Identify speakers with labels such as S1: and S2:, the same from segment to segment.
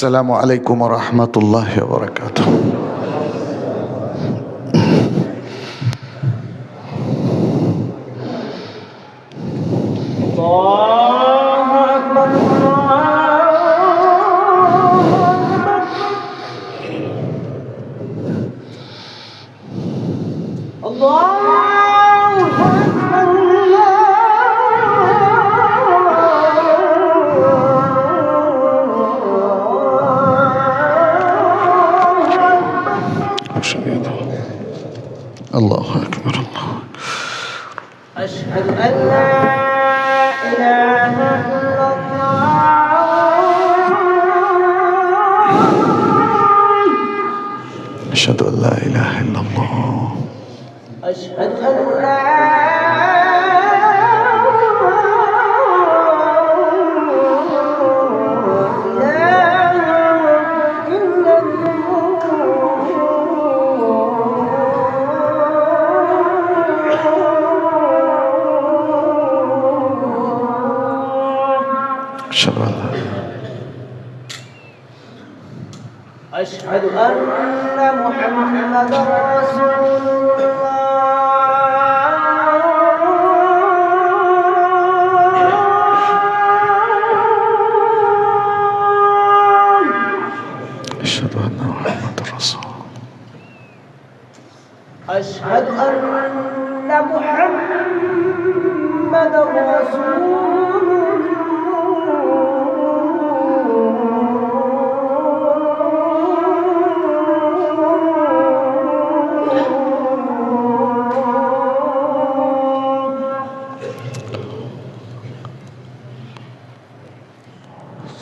S1: السلام عليكم ورحمة الله وبركاته. الله أكبر الله.
S2: أشهد أن لا إله إلا الله.
S1: أشهد أن لا إله إلا الله.
S2: أشهد أن لا أشهد أن محمدا رسول الله.
S1: أشهد أن محمدا رسول الله.
S2: أشهد أن محمدا رسول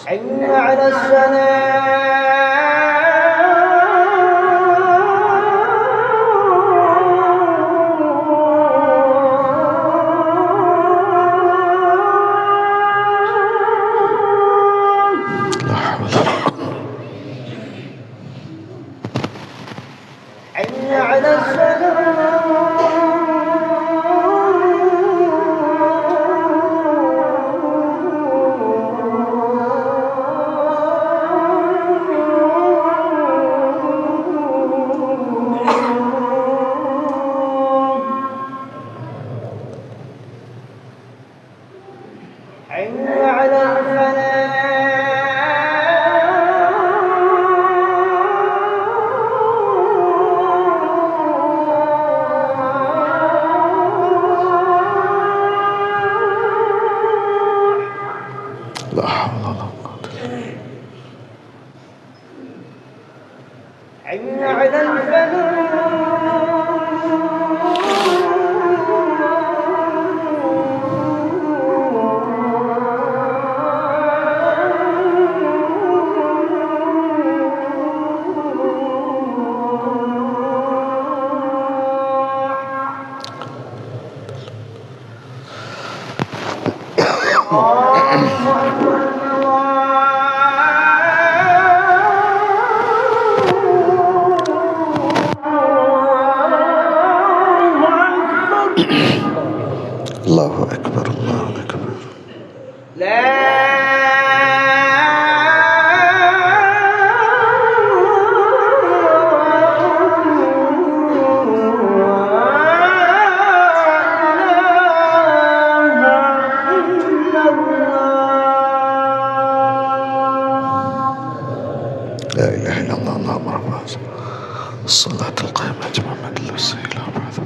S2: حي على
S1: لا حول ولا قوة.
S2: حي على
S1: لا حول ولا قوة.
S2: حي على
S1: الله أكبر الله أكبر.
S2: لا
S1: لا إله إلا الله. اللهم رب الصلاة القائمة محمد الوسيلة وبعث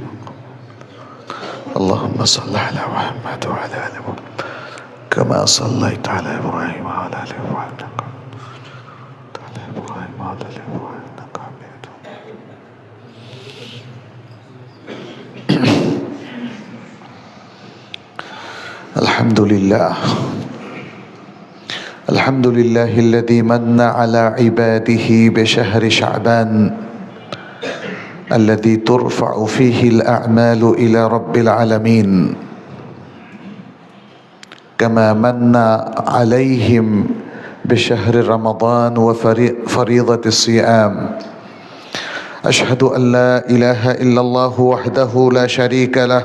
S1: اللهم صل على محمد وعلى آل محمد كما صليت على إبراهيم وعلى آل إبراهيم إنك حميد الحمد لله. الحمد لله الذي من على عباده بشهر شعبان الذي ترفع فيه الأعمال إلى رب العالمين، كما من عليهم بشهر رمضان وفريضة الصيام. أشهد أن لا إله إلا الله وحده لا شريك له،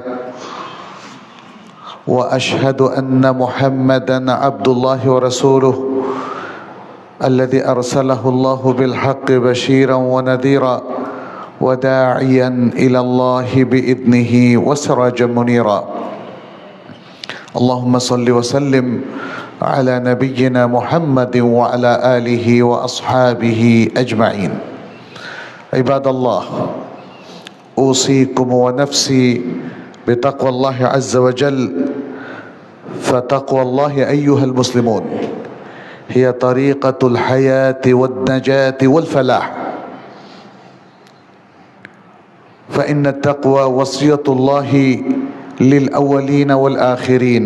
S1: وأشهد أن محمدا عبد الله ورسوله الذي أرسله الله بالحق بشيرا ونذيرا وداعيا إلى الله بإذنه وسراجا منيرا اللهم صل وسلم على نبينا محمد وعلى آله وأصحابه أجمعين عباد الله أوصيكم ونفسي بتقوى الله عز وجل فتقوى الله أيها المسلمون هي طريقة الحياة والنجاة والفلاح فإن التقوى وصية الله للأولين والآخرين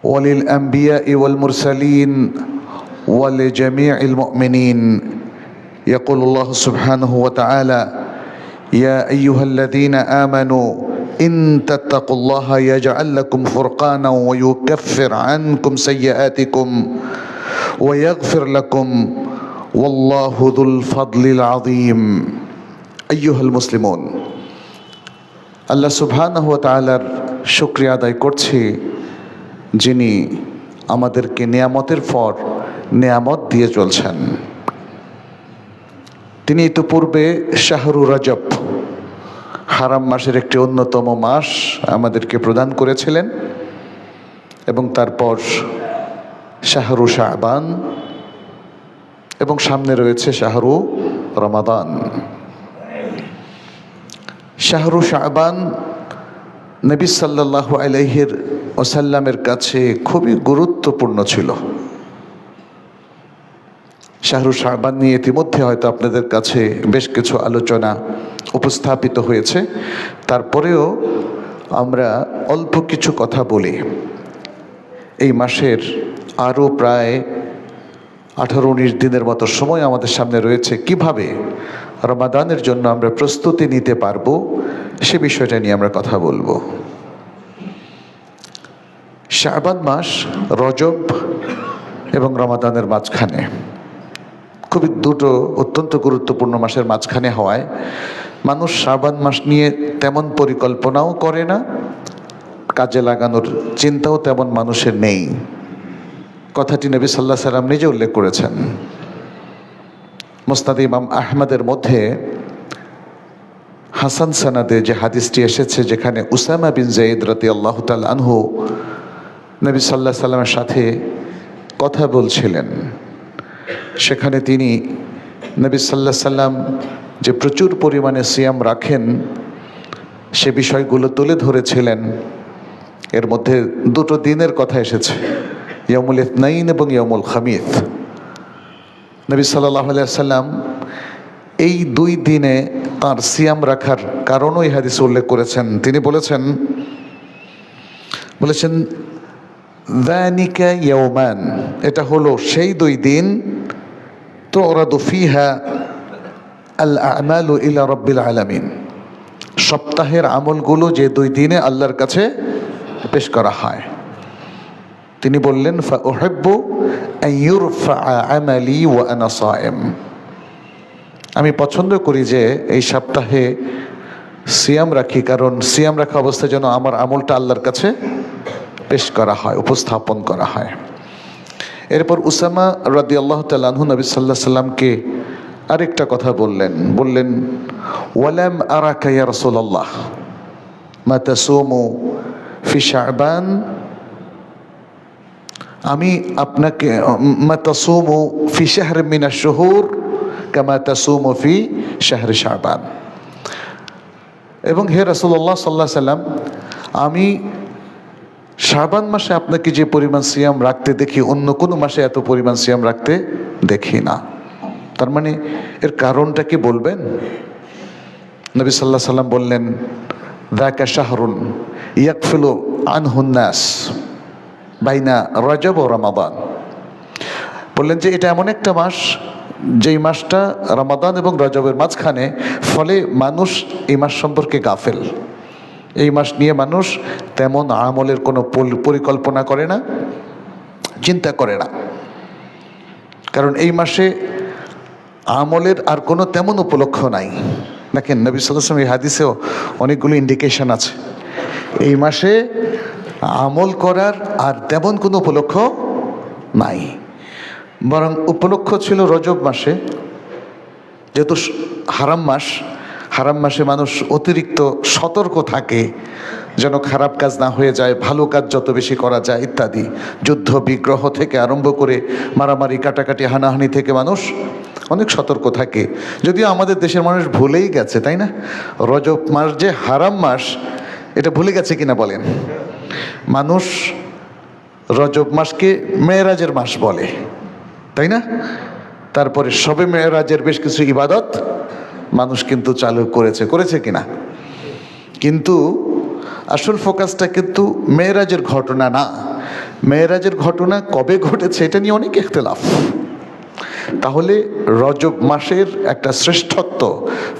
S1: وللأنبياء والمرسلين ولجميع المؤمنين يقول الله سبحانه وتعالى يا أيها الذين آمنوا إن تتقوا الله يجعل لكم فرقانا ويكفر عنكم سيئاتكم ويغفر لكم والله ذو الفضل العظيم أيها المسلمون আল্লাহ সুবহানাহু ওয়া তাআলার শুকরিয়া আদায় করছি যিনি আমাদেরকে নিয়ামতের পর নিয়ামত দিয়ে চলছেন। তিনি ইতিপূর্বে শাহরু রজব হারাম মাসের একটি অন্যতম মাস আমাদেরকে প্রদান করেছিলেন এবং তারপর শাহরু শাবান এবং সামনে রয়েছে শাহরু রমাদান। শাহরু শাবান নবী সাল্লাল্লাহু আলাইহি ওয়াসাল্লামের কাছে খুবই গুরুত্বপূর্ণ ছিল। শাহরু শাবান নিয়ে ইতিমধ্যে হয়তো আপনাদের কাছে বেশ কিছু আলোচনা উপস্থাপিত হয়েছে, তারপরেও আমরা অল্প কিছু কথা বলি। এই মাসের আরও প্রায় 18-19 দিনের মতো সময় আমাদের সামনে রয়েছে। কিভাবে রমাদানের জন্য আমরা প্রস্তুতি নিতে পারবো সে বিষয়টা নিয়ে আমরা কথা বলবো। শাবান মাস রজব এবং রমাদানের মাঝখানে, খুবই দুটো অত্যন্ত গুরুত্বপূর্ণ মাসের মাঝখানে হওয়ায় মানুষ শাবান মাস নিয়ে তেমন পরিকল্পনাও করে না, কাজে লাগানোর চিন্তাও তেমন মানুষের নেই। কথাটি নবী সাল্লাল্লাহু আলাইহি সাল্লাম নিজে উল্লেখ করেছেন। মুসনাদ ইমাম আহমদের মধ্যে হাসান সানাদে যে হাদিসটি এসেছে, যেখানে উসামা বিন যায়েদ রাদিয়াল্লাহু তাআলা আনহু নবী সাল্লাল্লাহু আলাইহি সাল্লামের সাথে কথা বলছিলেন, সেখানে তিনি নবী সাল্লাল্লাহু আলাইহি সাল্লাম যে প্রচুর পরিমাণে সিয়াম রাখেন সে বিষয়গুলো তুলে ধরেছিলেন। এর মধ্যে দুটো দিনের কথা এসেছে, ইয়ামুল ইথনাইন এবং ইয়ামুল খামিস। নবী সাল্লাল্লাহু আলাইহি সাল্লাম এই দুই দিনে তার সিয়াম রাখার কারণও এই হাদিসে উল্লেখ করেছেন। তিনি বলেছেন যানিকা ইয়াওমান, এটা হলো সেই দুই দিন তুরাদু ফিহা আল আমালু ইলা রাব্বিল আলামিন, সপ্তাহের আমলগুলো যে দুই দিনে আল্লাহর কাছে পেশ করা হয়। তিনি বললেন ফা উহিব্বু আন ইউরফা আমালি ওয়া আনা সায়েম, আমি পছন্দ করি যে এই সপ্তাহে সিয়াম রাখি, কারণ সিয়াম রাখা অবস্থায় যেন আমার আমলটা আল্লাহর কাছে পেশ করা হয়, উপস্থাপন করা হয়। এরপর উসামা রাদিয়াল্লাহু তাআলা আনহু নবী সাল্লাল্লাহু আলাইহি সাল্লামকে আরেকটা কথা বললেন ওয়ালাম আরাকা ইয়া রাসূলুল্লাহ মা তাসুমু ফি শাবান, আমি আপনাকে মা তাসুমু ফি শাহর মিনাশ শুহুর কামা তাসুমু ফি শাহর শাবান, এবং হে রাসূলুল্লাহ সাল্লাল্লাহু আলাইহি সাল্লাম, আমি শাবান মাসে আপনাকে যে পরিমাণ সিয়াম রাখতে দেখি অন্য কোনো মাসে এত পরিমাণ সিয়াম রাখতে দেখি না। তার মানে এর কারণটা কি বলবেন? নবী সাল্লাল্লাহু আলাইহি সাল্লাম বললেন যাকা শাহরুন ইয়াকফিলু আনহুন নাস বাইনা রজব ও রমাদান, বললেন যে এটা এমন একটা মাস যেই মাসটা রমাদান এবং রজবের মাঝখানে, ফলে মানুষ এই মাস সম্পর্কে গাফেল। এই মাস নিয়ে মানুষ তেমন আমলের কোনো পরিকল্পনা করে না, চিন্তা করে না, কারণ এই মাসে আমলের আর কোনো তেমন উপলক্ষ নাই। দেখেন নবী সাল্লাল্লাহু আলাইহি ওয়াসাল্লাম এই হাদিসেও অনেকগুলো ইন্ডিকেশন আছে, এই মাসে আমল করার আর তেমন কোনো উপলক্ষ নাই। বরং উপলক্ষ ছিল রজব মাসে, যেহেতু হারাম মাসে মানুষ অতিরিক্ত সতর্ক থাকে যেন খারাপ কাজ না হয়ে যায়, ভালো কাজ যত বেশি করা যায় ইত্যাদি। যুদ্ধ বিগ্রহ থেকে আরম্ভ করে মারামারি কাটাকাটি হানাহানি থেকে মানুষ অনেক সতর্ক থাকে। যদিও আমাদের দেশের মানুষ ভুলেই গেছে, তাই না? রজব মাস যে হারাম মাস এটা ভুলে গেছে কিনা বলেন। মানুষ রজব মাসকে মেরাজের মাস বলে, তাই না? তারপরে সবে মেরাজের বেশ কিছু ইবাদত মানুষ কিন্তু চালু করেছে কিনা। কিন্তু আসল ফোকাসটা কিন্তু মেরাজের ঘটনা না। মেরাজের ঘটনা কবে ঘটেছে এটা নিয়ে অনেক ইখতিলাফ। তাহলে রজব মাসের একটা শ্রেষ্ঠত্ব,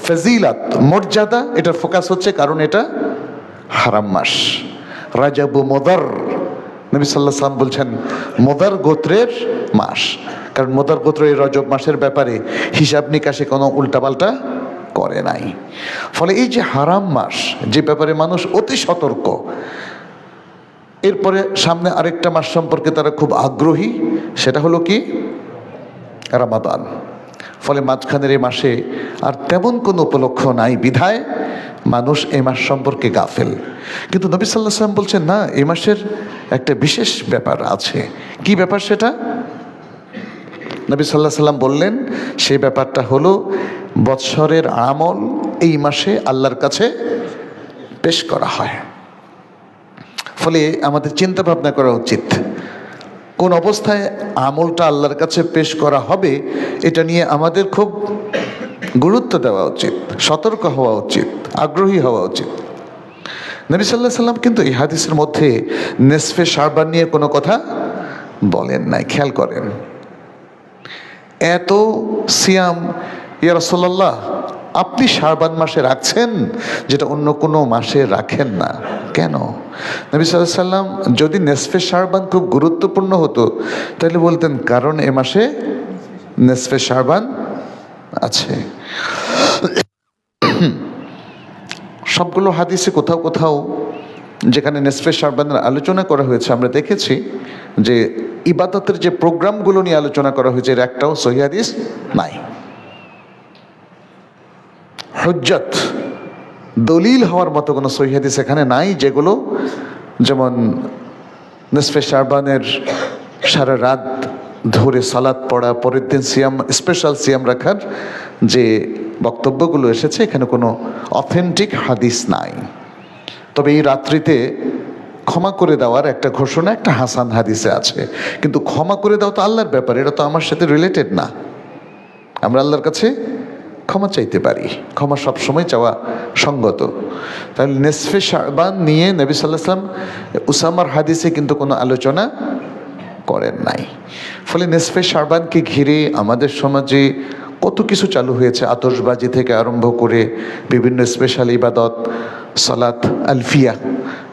S1: ফজিলাত, মর্যাদা, এটার ফোকাস হচ্ছে কারণ এটা হারাম মাস। রাজাবু মোদার, নবী সাল্লাল্লাহু আলাইহি ওয়াসাল্লাম বলছেন মোদার গোত্রের মাস, কারণ মোদার গোত্র এই রজব মাসের ব্যাপারে হিসাব নিকাশে কোনো উল্টাপাল্টা করে নাই। ফলে এই যে হারাম মাস, যে ব্যাপারে মানুষ অতি সতর্ক, এরপরে সামনে আরেকটা মাস সম্পর্কে তারা খুব আগ্রহী, সেটা হলো কি রমাদান। ফলে মাঝখানের এই মাসে আর তেমন কোনো উপলক্ষ নাই বিধায় মানুষ এই মাস সম্পর্কে গাফেল। কিন্তু নবী সাল্লাল্লাহু আলাইহি ওয়াসাল্লাম বলছেন না, এই মাসের একটা বিশেষ ব্যাপার আছে। কি ব্যাপার সেটা? নবী সাল্লাল্লাহু আলাইহি ওয়াসাল্লাম বললেন সেই ব্যাপারটা হলো বৎসরের আমল এই মাসে আল্লাহর কাছে পেশ করা হয়। ফলে আমাদের চিন্তা ভাবনা করা উচিত কোন অবস্থায় আমলটা আল্লাহর কাছে পেশ করা হবে, এটা নিয়ে আমাদের খুব গুরুত্ব দেওয়া উচিত, সতর্ক হওয়া উচিত, আগ্রহী হওয়া উচিত। নবী সাল্লাল্লাহু আলাইহি ওয়াসাল্লাম কিন্তু এই হাদিসের মধ্যে নেসফে শাবান নিয়ে কোনো কথা বলেন নাই। খেয়াল করেন, এত সিয়াম, ইয়া রাসূলুল্লাহ আপনি শাবান মাসে রাখছেন যেটা অন্য কোনো মাসে রাখেন না, কেন? নবী সাল্লাল্লাহু আলাইহি ওয়াসাল্লাম যদি নেসফে শাবান খুব গুরুত্বপূর্ণ হতো তাহলে বলতেন কারণ এ মাসে নেসফে শাবান আছে। সবগুলো হাদিসে কোথাও কোথাও যেখানে নেসফে শাবানের আলোচনা করা হয়েছে আমরা দেখেছি যে ইবাদতের যে প্রোগ্রামগুলো নিয়ে আলোচনা করা হয়েছে এর একটাও সহিহ হাদিস নাই। হুজ্জত, দলিল হওয়ার মতো কোনো সহিহ হাদিস এখানে নাই, যেগুলো যেমন নিসফে শাবানের সারা রাত ধরে সালাত পড়া, পরের দিন সিয়াম, স্পেশাল সিয়াম রাখার যে বক্তব্যগুলো এসেছে এখানে কোনো অথেন্টিক হাদিস নাই। তবে এই রাত্রিতে ক্ষমা করে দেওয়ার একটা ঘোষণা একটা হাসান হাদিসে আছে, কিন্তু ক্ষমা করে দেওয়া তো আল্লাহর ব্যাপার, এটা তো আমার সাথে রিলেটেড না। আমরা আল্লাহর কাছে ক্ষমা চাইতে পারি, ক্ষমা সবসময় চাওয়া সঙ্গত। তাহলে নেসফে শাবান নিয়ে নবী সাল্লাল্লাহু আলাইহি ওয়াসাল্লাম উসামার হাদিসে কিন্তু কোনো আলোচনা করেন নাই। ফলে নেসফে শাবানকে ঘিরে আমাদের সমাজে কত কিছু চালু হয়েছে, আতশবাজি থেকে আরম্ভ করে বিভিন্ন স্পেশাল ইবাদত, সালাত আলফিয়া,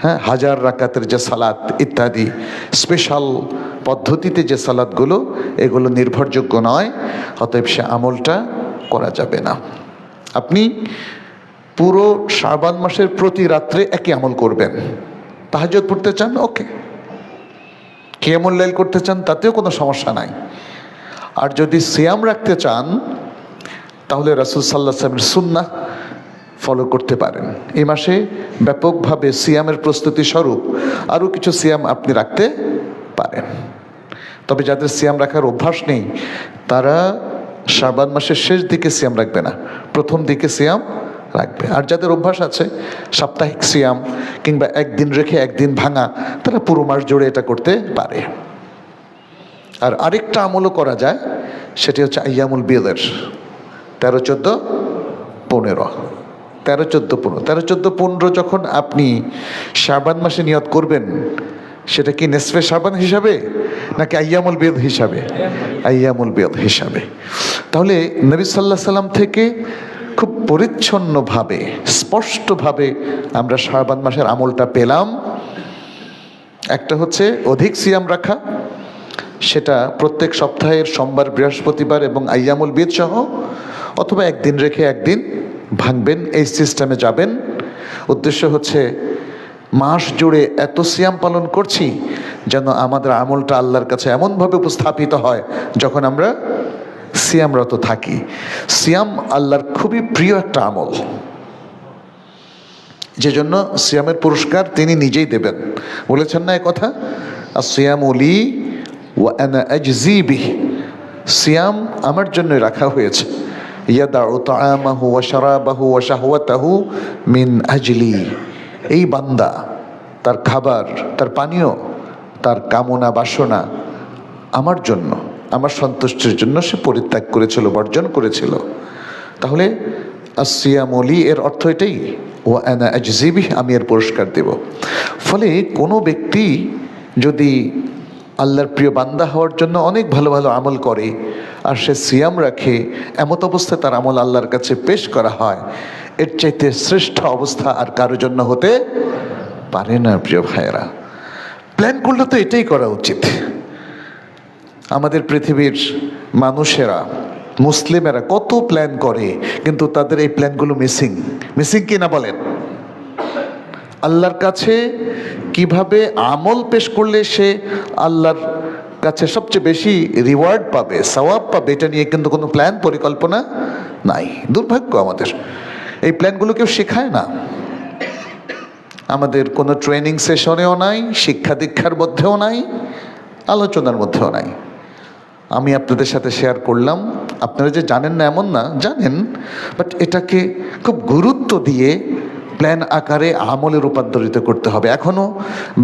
S1: হ্যাঁ, হাজার রাকাতের যে সালাত ইত্যাদি, স্পেশাল পদ্ধতিতে যে সালাতগুলো, এগুলো নির্ভরযোগ্য নয়, অতএব সে আমলটা করা যাবে না। আপনি পুরো শাবান মাসের প্রতি রাত্রে একই আমল করবেন। তাহাজ্জুদ পড়তে চান, ওকে। কিয়ামুল লাইল করতে চান, তাতেও কোনো সমস্যা নাই। আর যদি সিয়াম রাখতে চান তাহলে রাসূল সাল্লাল্লাহু আলাইহি ওয়াসাল্লামের সুন্নাহ ফলো করতে পারেন। এই মাসে ব্যাপকভাবে সিয়ামের প্রস্তুতি স্বরূপ আরও কিছু সিয়াম আপনি রাখতে পারেন। তবে যাদের সিয়াম রাখার অভ্যাস নেই তারা শাবান মাসের শেষ দিকে সিয়াম রাখবে না, প্রথম দিকে সিয়াম রাখবে। আর যাদের অভ্যাস আছে সাপ্তাহিক সিয়াম কিংবা একদিন রেখে একদিন ভাঙা, তারা পুরো মাস জুড়ে এটা করতে পারে। আর আরেকটা আমলও করা যায়, সেটি হচ্ছে আইয়ামুল বিদের 13, 14, 15, 13, 14, 15, 13, 14, 15 যখন আপনি শাবান মাসে নিয়ত করবেন, সেটা কি নেসফে শাবান হিসাবে নাকি আইয়ামুল বিদ হিসাবে? আইয়ামুল বিদ হিসাবে। তাহলে নবী সাল্লাল্লাহু আলাইহি ওয়াসাল্লাম থেকে খুব পরিচ্ছন্নভাবে, স্পষ্টভাবে আমরা শাবান মাসের আমলটা পেলাম। একটা হচ্ছে অধিক সিয়াম রাখা, সেটা প্রত্যেক সপ্তাহের সোমবার, বৃহস্পতিবার এবং আইয়ামুল বিদ সহ, অথবা একদিন রেখে একদিন ভাঙবেন, এই সিস্টেমে যাবেন। উদ্দেশ্য হচ্ছে মাস জুড়ে এত সিয়াম পালন করছি যেন আমাদের আমলটা আল্লাহর কাছে এমনভাবে উপস্থাপিত হয় যখন আমরা সিয়ামরত থাকি। সিয়াম আল্লাহর খুবই প্রিয় একটা আমল, যে জন্য সিয়ামের পুরস্কার তিনি নিজেই দেবেন। বলেছেন না এ কথা, সিয়াম লি ওয়া আনা আজজি বিহি, সিয়াম আমার জন্য রাখা হয়েছে। ইয়াদাউ তাআমাহু ওয়া শারাবাহু ওয়া শাহওয়াতাহু মিন আজলি, এই বান্দা তার খাবার, তার পানীয়, তার কামনা বাসনা আমার জন্য, আমার সন্তুষ্টির জন্য সে পরিত্যাগ করেছিল, বর্জন করেছিল। তাহলে আসিয়াম লি এর অর্থ এটাই, ও আনা আজজি বিহি, আমি এর পুরস্কার দেব। ফলে কোনো ব্যক্তি যদি আল্লাহর প্রিয় বান্দা হওয়ার জন্য অনেক ভালো ভালো আমল করে আর সে সিয়াম রাখে, এমত অবস্থায় তার আমল আল্লাহর কাছে পেশ করা হয়, এর চাইতে শ্রেষ্ঠ অবস্থা আর কারোর জন্য হতে পারে না। প্রিয় ভাইয়েরা, প্ল্যান করলে তো এটাই করা উচিত। আমাদের পৃথিবীর মানুষেরা, মুসলিমেরা কত প্ল্যান করে, কিন্তু তাদের এই প্ল্যানগুলো মিসিং কি না বলেন? আল্লাহর কাছে কিভাবে আমল পেশ করলে সে আল্লাহর কাছে সবচেয়ে বেশি রিওয়ার্ড পাবে, সওয়াব পাবে, এটা নিয়ে কিন্তু কোনো প্ল্যান পরিকল্পনা নাই। দুর্ভাগ্য আমাদের, এই প্ল্যানগুলো কেউ শেখায় না। আমাদের কোনো ট্রেনিং সেশনেও নাই, শিক্ষা দীক্ষার মধ্যেও নাই, আলোচনার মধ্যেও নাই। আমি আপনাদের সাথে শেয়ার করলাম, আপনারা যে জানেন না এমন না, জানেন, বাট এটাকে খুব গুরুত্ব দিয়ে প্ল্যান আকারে আমলে রূপান্তরিত করতে হবে। এখনও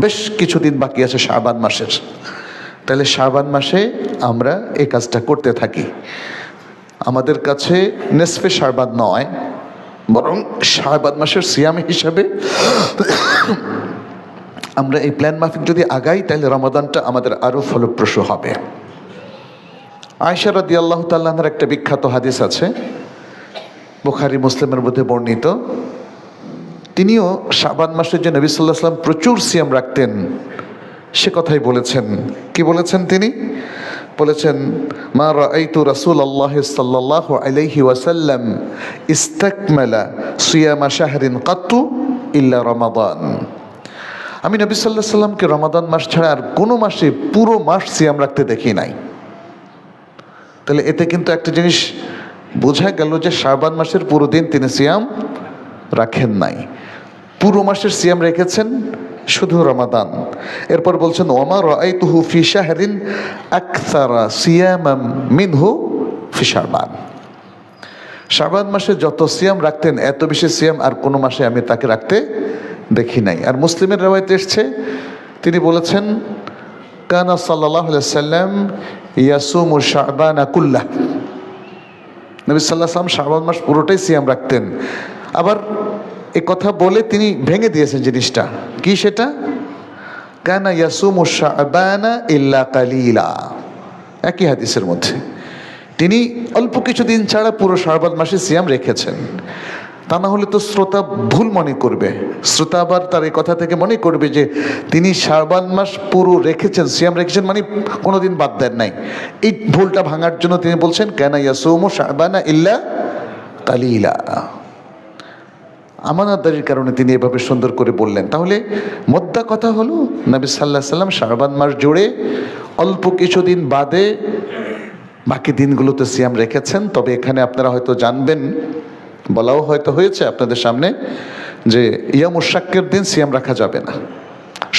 S1: বেশ কিছুদিন বাকি আছে শাবান মাসের, তাহলে শাবান মাসে আমরা এই কাজটা করতে থাকি। আমাদের কাছে নেসফে শাবান নয়, বরং শাবান মাসের সিয়াম হিসাবে আমরা এই প্ল্যান মাফিক যদি আগাই, তাহলে রমাদানটা আমাদের আরও ফলপ্রসূ হবে। আয়েশা রাদিয়াল্লাহু তাআলা আনহার একটা বিখ্যাত হাদিস আছে, বুখারী মুসলিমের মধ্যে বর্ণিত। তিনিও শাবান মাসের যে নবী সাল্লাল্লাহু আলাইহি ওয়াসাল্লাম প্রচুর সিয়াম রাখতেন সে কথাই বলেছেন। কি বলেছেন তিনি? বলেছেন, মা রাআইতু রাসূলুল্লাহ সাল্লাল্লাহু আলাইহি ওয়াসাল্লাম ইস্তাকমালা সিয়ামা শাহরিন কাত্তু ইল্লা রমাদান। আমি নবী সাল্লাল্লাহু আলাইহি ওয়াসাল্লামকে রমাদান মাস ছাড়া আর কোনো মাসে পুরো মাস সিয়াম রাখতে দেখি নাই। তাহলে এতে কিন্তু একটা জিনিস বোঝা গেল যে শাবান মাসের পুরো দিন তিনি সিয়াম রাখেন নাই, পুরো মাসের সিয়াম রেখেছেন শুধু রমাদান। এরপর বলছেন, ওমা রাআইতুহু ফি শাহরিন আকসারা সিয়ামাম মিনহু ফি শাবান। শাবান মাসে যত সিয়াম রাখতেন এত বেশি সিয়াম আর কোনো মাসে আমি তাকে রাখতে দেখি নাই। আর মুসলিমের রওয়ায়াতে এসেছে, তিনি বলেছেন, কানা সাল্লাল্লাহু আলাইহি সাল্লাম ইয়াসুমু শাবানা কুল্লাহ। নবী সাল্লাল্লাহু আলাইহি ওয়াসাল্লাম শাবান মাস পুরোটাই সিয়াম রাখতেন। আবার এ কথা বলে তিনি ভেঙে দিয়েছেন জিনিসটা, কি সেটা? কানা ইয়াসুমু শাবানা ইল্লা কালিলা, একই হাদিসের মধ্যে তিনি অল্প কিছুদিন ছাড়া পুরো শাবান মাসে সিয়াম রেখেছেন। তা না হলে তো শ্রোতা ভুল মনে করবে, শ্রোতা আবার তার এই কথা থেকে মনে করবে যে তিনি শাবান মাস পুরো রেখেছেন, সিয়াম রেখেছেন, মানে কোনোদিন বাদ দেন নাই। এই ভুলটা ভাঙার জন্য তিনি বলছেন, কানা ইয়াসুমু শাবানা ইল্লা কালিলা। আমানতদারির কারণে তিনি এভাবে সুন্দর করে বললেন। তাহলে মোদ্দা কথা হলো, নবী সাল্লাল্লাহু আলাইহি সাল্লাম শাবান মাস জুড়ে অল্প কিছুদিন বাদে বাকি দিনগুলোতে সিয়াম রেখেছেন। তবে এখানে আপনারা হয়তো জানবেন, বলাও হয়তো হয়েছে আপনাদের সামনে, যে ইয়ামুশ শাক্কের দিন সিয়াম রাখা যাবে না।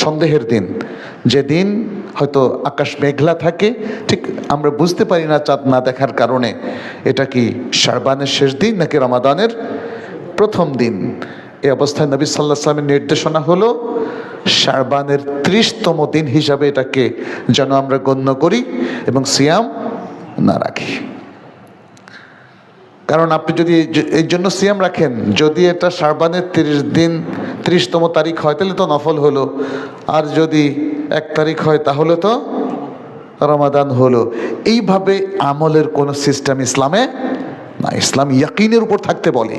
S1: সন্দেহের দিন, যেদিন হয়তো আকাশ মেঘলা থাকে, ঠিক আমরা বুঝতে পারি না চাঁদ না দেখার কারণে এটা কি শাবানের শেষ দিন নাকি রমাদানের প্রথম দিন। এই অবস্থায় নবী সাল্লাল্লাহু আলাইহি ওয়াসাল্লামের নির্দেশনা হলো শাবানের 30তম দিন হিসাবে এটাকে যেন আমরা গণ্য করি এবং সিয়াম না রাখি। কারণ আপনি যদি এই জন্য সিয়াম রাখেন, যদি এটা শাবানের 30 দিন 30তম তারিখ হয় তাহলে তো নফল হলো, আর যদি 1 তারিখ হয় তাহলে তো রমাদান হলো। এইভাবে আমলের কোনো সিস্টেম ইসলামে না। ইসলাম ইয়াকিনের উপর থাকতে বলে,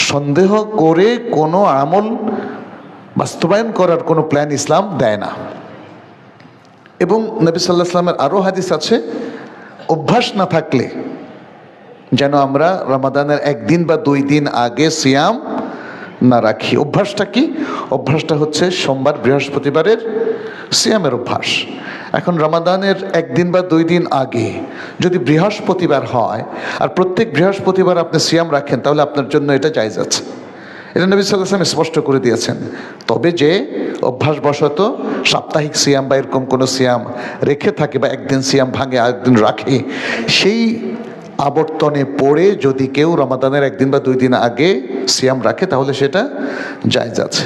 S1: সন্দেহ করে কোনো আমল বাস্তবায়ন করার কোনো প্ল্যান ইসলাম দেয় না। এবং নবী সাল্লাল্লাহু আলাইহি ওয়াসাল্লামের আরও হাদিস আছে, অভ্যাস না থাকলে যেন আমরা রমাদানের 1 দিন বা 2 দিন আগে সিয়াম না রাখি। অভ্যাসটা কি? অভ্যাসটা হচ্ছে সোমবার বৃহস্পতিবারের সিয়ামের অভ্যাস। এখন রমাদানের একদিন বা 2 দিন আগে যদি বৃহস্পতিবার হয় আর প্রত্যেক বৃহস্পতিবার আপনি সিয়াম রাখেন, তাহলে আপনার জন্য এটা জায়েজ আছে। এটা নবী সাল্লাল্লাহু আলাইহি ওয়াসাল্লাম স্পষ্ট করে দিয়েছেন। তবে যে অভ্যাসবশত সাপ্তাহিক সিয়াম বা এরকম কোনো সিয়াম রেখে থাকে বা একদিন সিয়াম ভাঙে আরেকদিন রাখে, সেই আবর্তনে পড়ে যদি কেউ রমাদানের একদিন বা 2 দিন আগে সিয়াম রাখে, তাহলে সেটা জায়েজ আছে।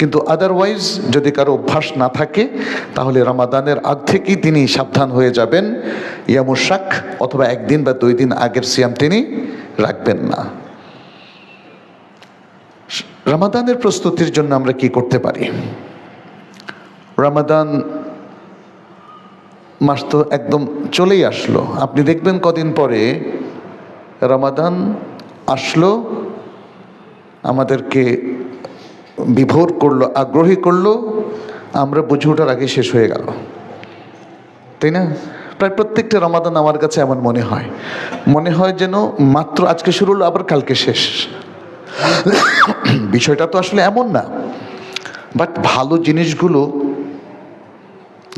S1: কিন্তু আদারওয়াইজ যদি কারো অভ্যাস না থাকে, তাহলে রমাদানের আগ থেকেই তিনি সাবধান হয়ে যাবেন, ইয়ামুশ শাক অথবা একদিন বা 2 দিন আগের সিয়াম তিনি রাখবেন না। রমাদানের প্রস্তুতির জন্য আমরা কি করতে পারি? রমাদান মাস তো একদম চলেই আসলো। আপনি দেখবেন কদিন পরে রমাদান আসলো, আমাদেরকে বিভোর করলো, আগ্রহী করলো, আমরা বুঝে ওঠার আগে শেষ হয়ে গেল, তাই না? প্রায় প্রত্যেকটা রমাদান আমার কাছে এমন মনে হয় যেন মাত্র আজকে শুরু হলো, আবার কালকে শেষ। বিষয়টা তো আসলে এমন না। বাট ভালো জিনিসগুলো,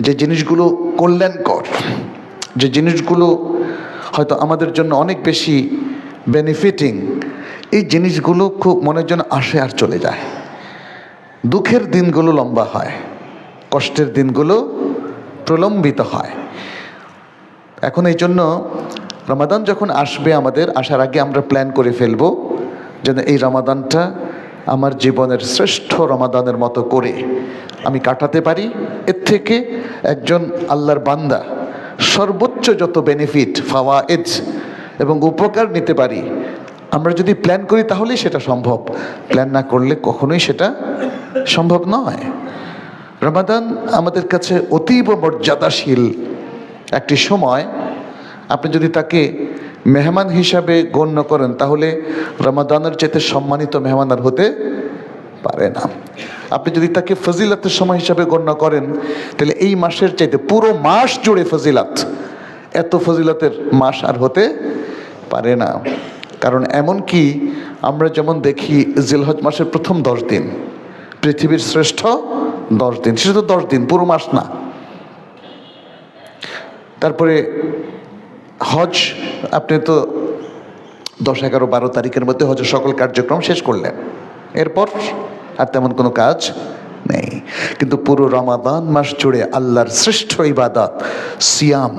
S1: যে জিনিসগুলো কল্যাণকর, যে জিনিসগুলো হয়তো আমাদের জন্য অনেক বেশি বেনিফিটিং, এই জিনিসগুলো খুব মনের জন্য আসে আর চলে যায়। দুঃখের দিনগুলো লম্বা হয়, কষ্টের দিনগুলো প্রলম্বিত হয়। এখন এই জন্য রমাদান যখন আসবে, আমাদের আসার আগে আমরা প্ল্যান করে ফেলবো যেন এই রমাদানটা আমার জীবনের শ্রেষ্ঠ রমাদানের মতো করে আমি কাটাতে পারি। এর থেকে একজন আল্লাহর বান্দা সর্বোচ্চ যত বেনিফিট, ফাওয়ায়েদ এবং উপকার নিতে পারি, আমরা যদি প্ল্যান করি তাহলেই সেটা সম্ভব। প্ল্যান না করলে কখনোই সেটা সম্ভব নয়। রমাদান আমাদের কাছে অতীব মর্যাদাশীল একটি সময়। আপনি যদি তাকে মেহমান হিসাবে গণ্য করেন, তাহলে রমাদানের চাইতে সম্মানিত মেহমান আর হতে পারে না। আপনি যদি তাকে ফজিলতের সময় হিসাবে গণ্য করেন, তাহলে এই মাসের চাইতে পুরো মাস জুড়ে ফজিলত, এত ফজিলতের মাস আর হতে পারে না। কারণ এমন কি, আমরা যেমন দেখি জিলহজ মাসের প্রথম 10 দিন পৃথিবীর শ্রেষ্ঠ 10 দিন, সেটা তো 10 দিন, পুরো মাস না। তারপরে হজ, আপনি তো 10, 11, 12 তারিখের মধ্যে হজের সকল কার্যক্রম শেষ করলেন, এরপর আর তেমন কোনো কাজ নেই। কিন্তু পুরো রমাদান মাস জুড়ে আল্লাহর শ্রেষ্ঠ ইবাদত সিয়াম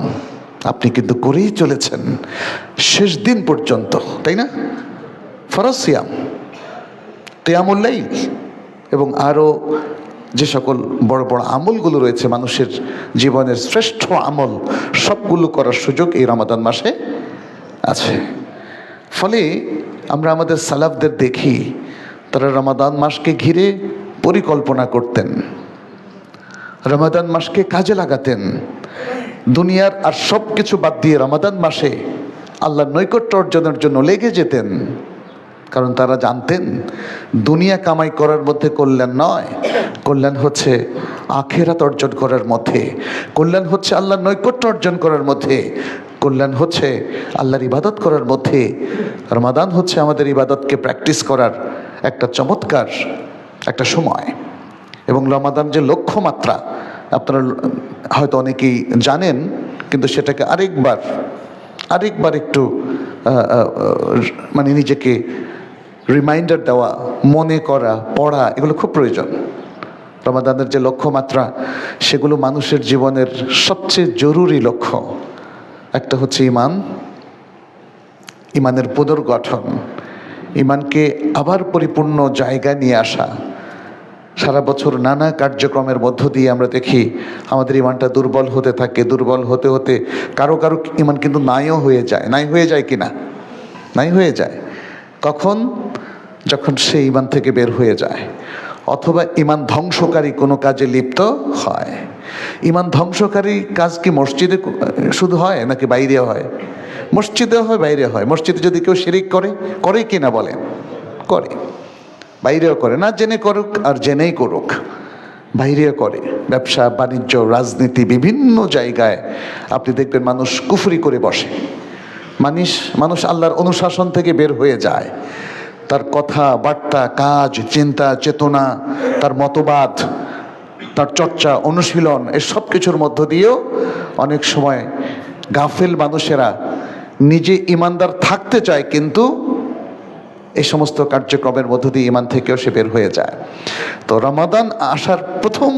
S1: আপনি কিন্তু করেই চলেছেন শেষ দিন পর্যন্ত, তাই না? ফরজ সিয়াম, কিয়ামুল লাইল এবং আরও যে সকল বড় বড় আমলগুলো রয়েছে, মানুষের জীবনের শ্রেষ্ঠ আমল, সবগুলো করার সুযোগ এই রমাদান মাসে আছে। ফলে আমরা আমাদের সালাফদের দেখি, তারা রমাদান মাসকে ঘিরে পরিকল্পনা করতেন, রমাদান মাসকে কাজে লাগাতেন। দুনিয়ার আর সব কিছু বাদ দিয়ে রমাদান মাসে আল্লাহর নৈকট্য অর্জনের জন্য লেগে যেতেন। কারণ তারা জানতেন দুনিয়া কামাই করার মধ্যে কল্যাণ নয়, কল্যাণ হচ্ছে আখিরাত অর্জন করার মধ্যে, কল্যাণ হচ্ছে আল্লাহর নৈকট্য অর্জন করার মধ্যে, কল্যাণ হচ্ছে আল্লাহর ইবাদত করার মধ্যে। রমাদান হচ্ছে আমাদের ইবাদতকে প্র্যাকটিস করার একটা চমৎকার একটা সময়। এবং রমাদান যে লক্ষ্যমাত্রা আপনারা হয়তো অনেকেই জানেন, কিন্তু সেটাকে আরেকবার একটু মানে নিজেকে রিমাইন্ডার দেওয়া, মনে করা, পড়া, এগুলো খুব প্রয়োজন। রমাদানের যে লক্ষ্যমাত্রা, সেগুলো মানুষের জীবনের সবচেয়ে জরুরি লক্ষ্য। একটা হচ্ছে ইমান, ইমানের পুনর্গঠন, ইমানকে আবার পরিপূর্ণ জায়গায় নিয়ে আসা। সারা বছর নানা কার্যক্রমের মধ্য দিয়ে আমরা দেখি আমাদের ইমানটা দুর্বল হতে থাকে, দুর্বল হতে হতে কারো কারো ইমান কিন্তু নাই হয়ে যায় কিনা, নাই হয়ে যায়। কখন? যখন সে ইমান থেকে বের হয়ে যায়, অথবা ইমান ধ্বংসকারী কোনো কাজে লিপ্ত হয়। ইমান ধ্বংসকারী কাজ কি মসজিদে শুধু হয় নাকি বাইরে হয়? মসজিদেও হয়, বাইরে হয়। মসজিদে যদি কেউ শিরিক করে কি না বলেন? করে। বাইরেও করে, না জেনে করুক আর জেনেই করুক, বাইরেও করে। ব্যবসা বাণিজ্য, রাজনীতি, বিভিন্ন জায়গায় আপনি দেখবেন মানুষ কুফরি করে বসে। মানুষ আল্লাহর অনুশাসন থেকে বের হয়ে যায়। তার কথা বার্তা, কাজ, চিন্তা, চেতনা, তার মতবাদ তার চর্চা, অনুশীলন, এই সব কিছুর মধ্য দিয়েও অনেক সময় গাফেল মানুষেরা নিজে ইমানদার থাকতে চায়, কিন্তু এই সমস্ত কার্যক্রমের মধ্য দিয়ে ইমান থেকেও সে বের হয়ে যায়। তো রমাদান আসার প্রথম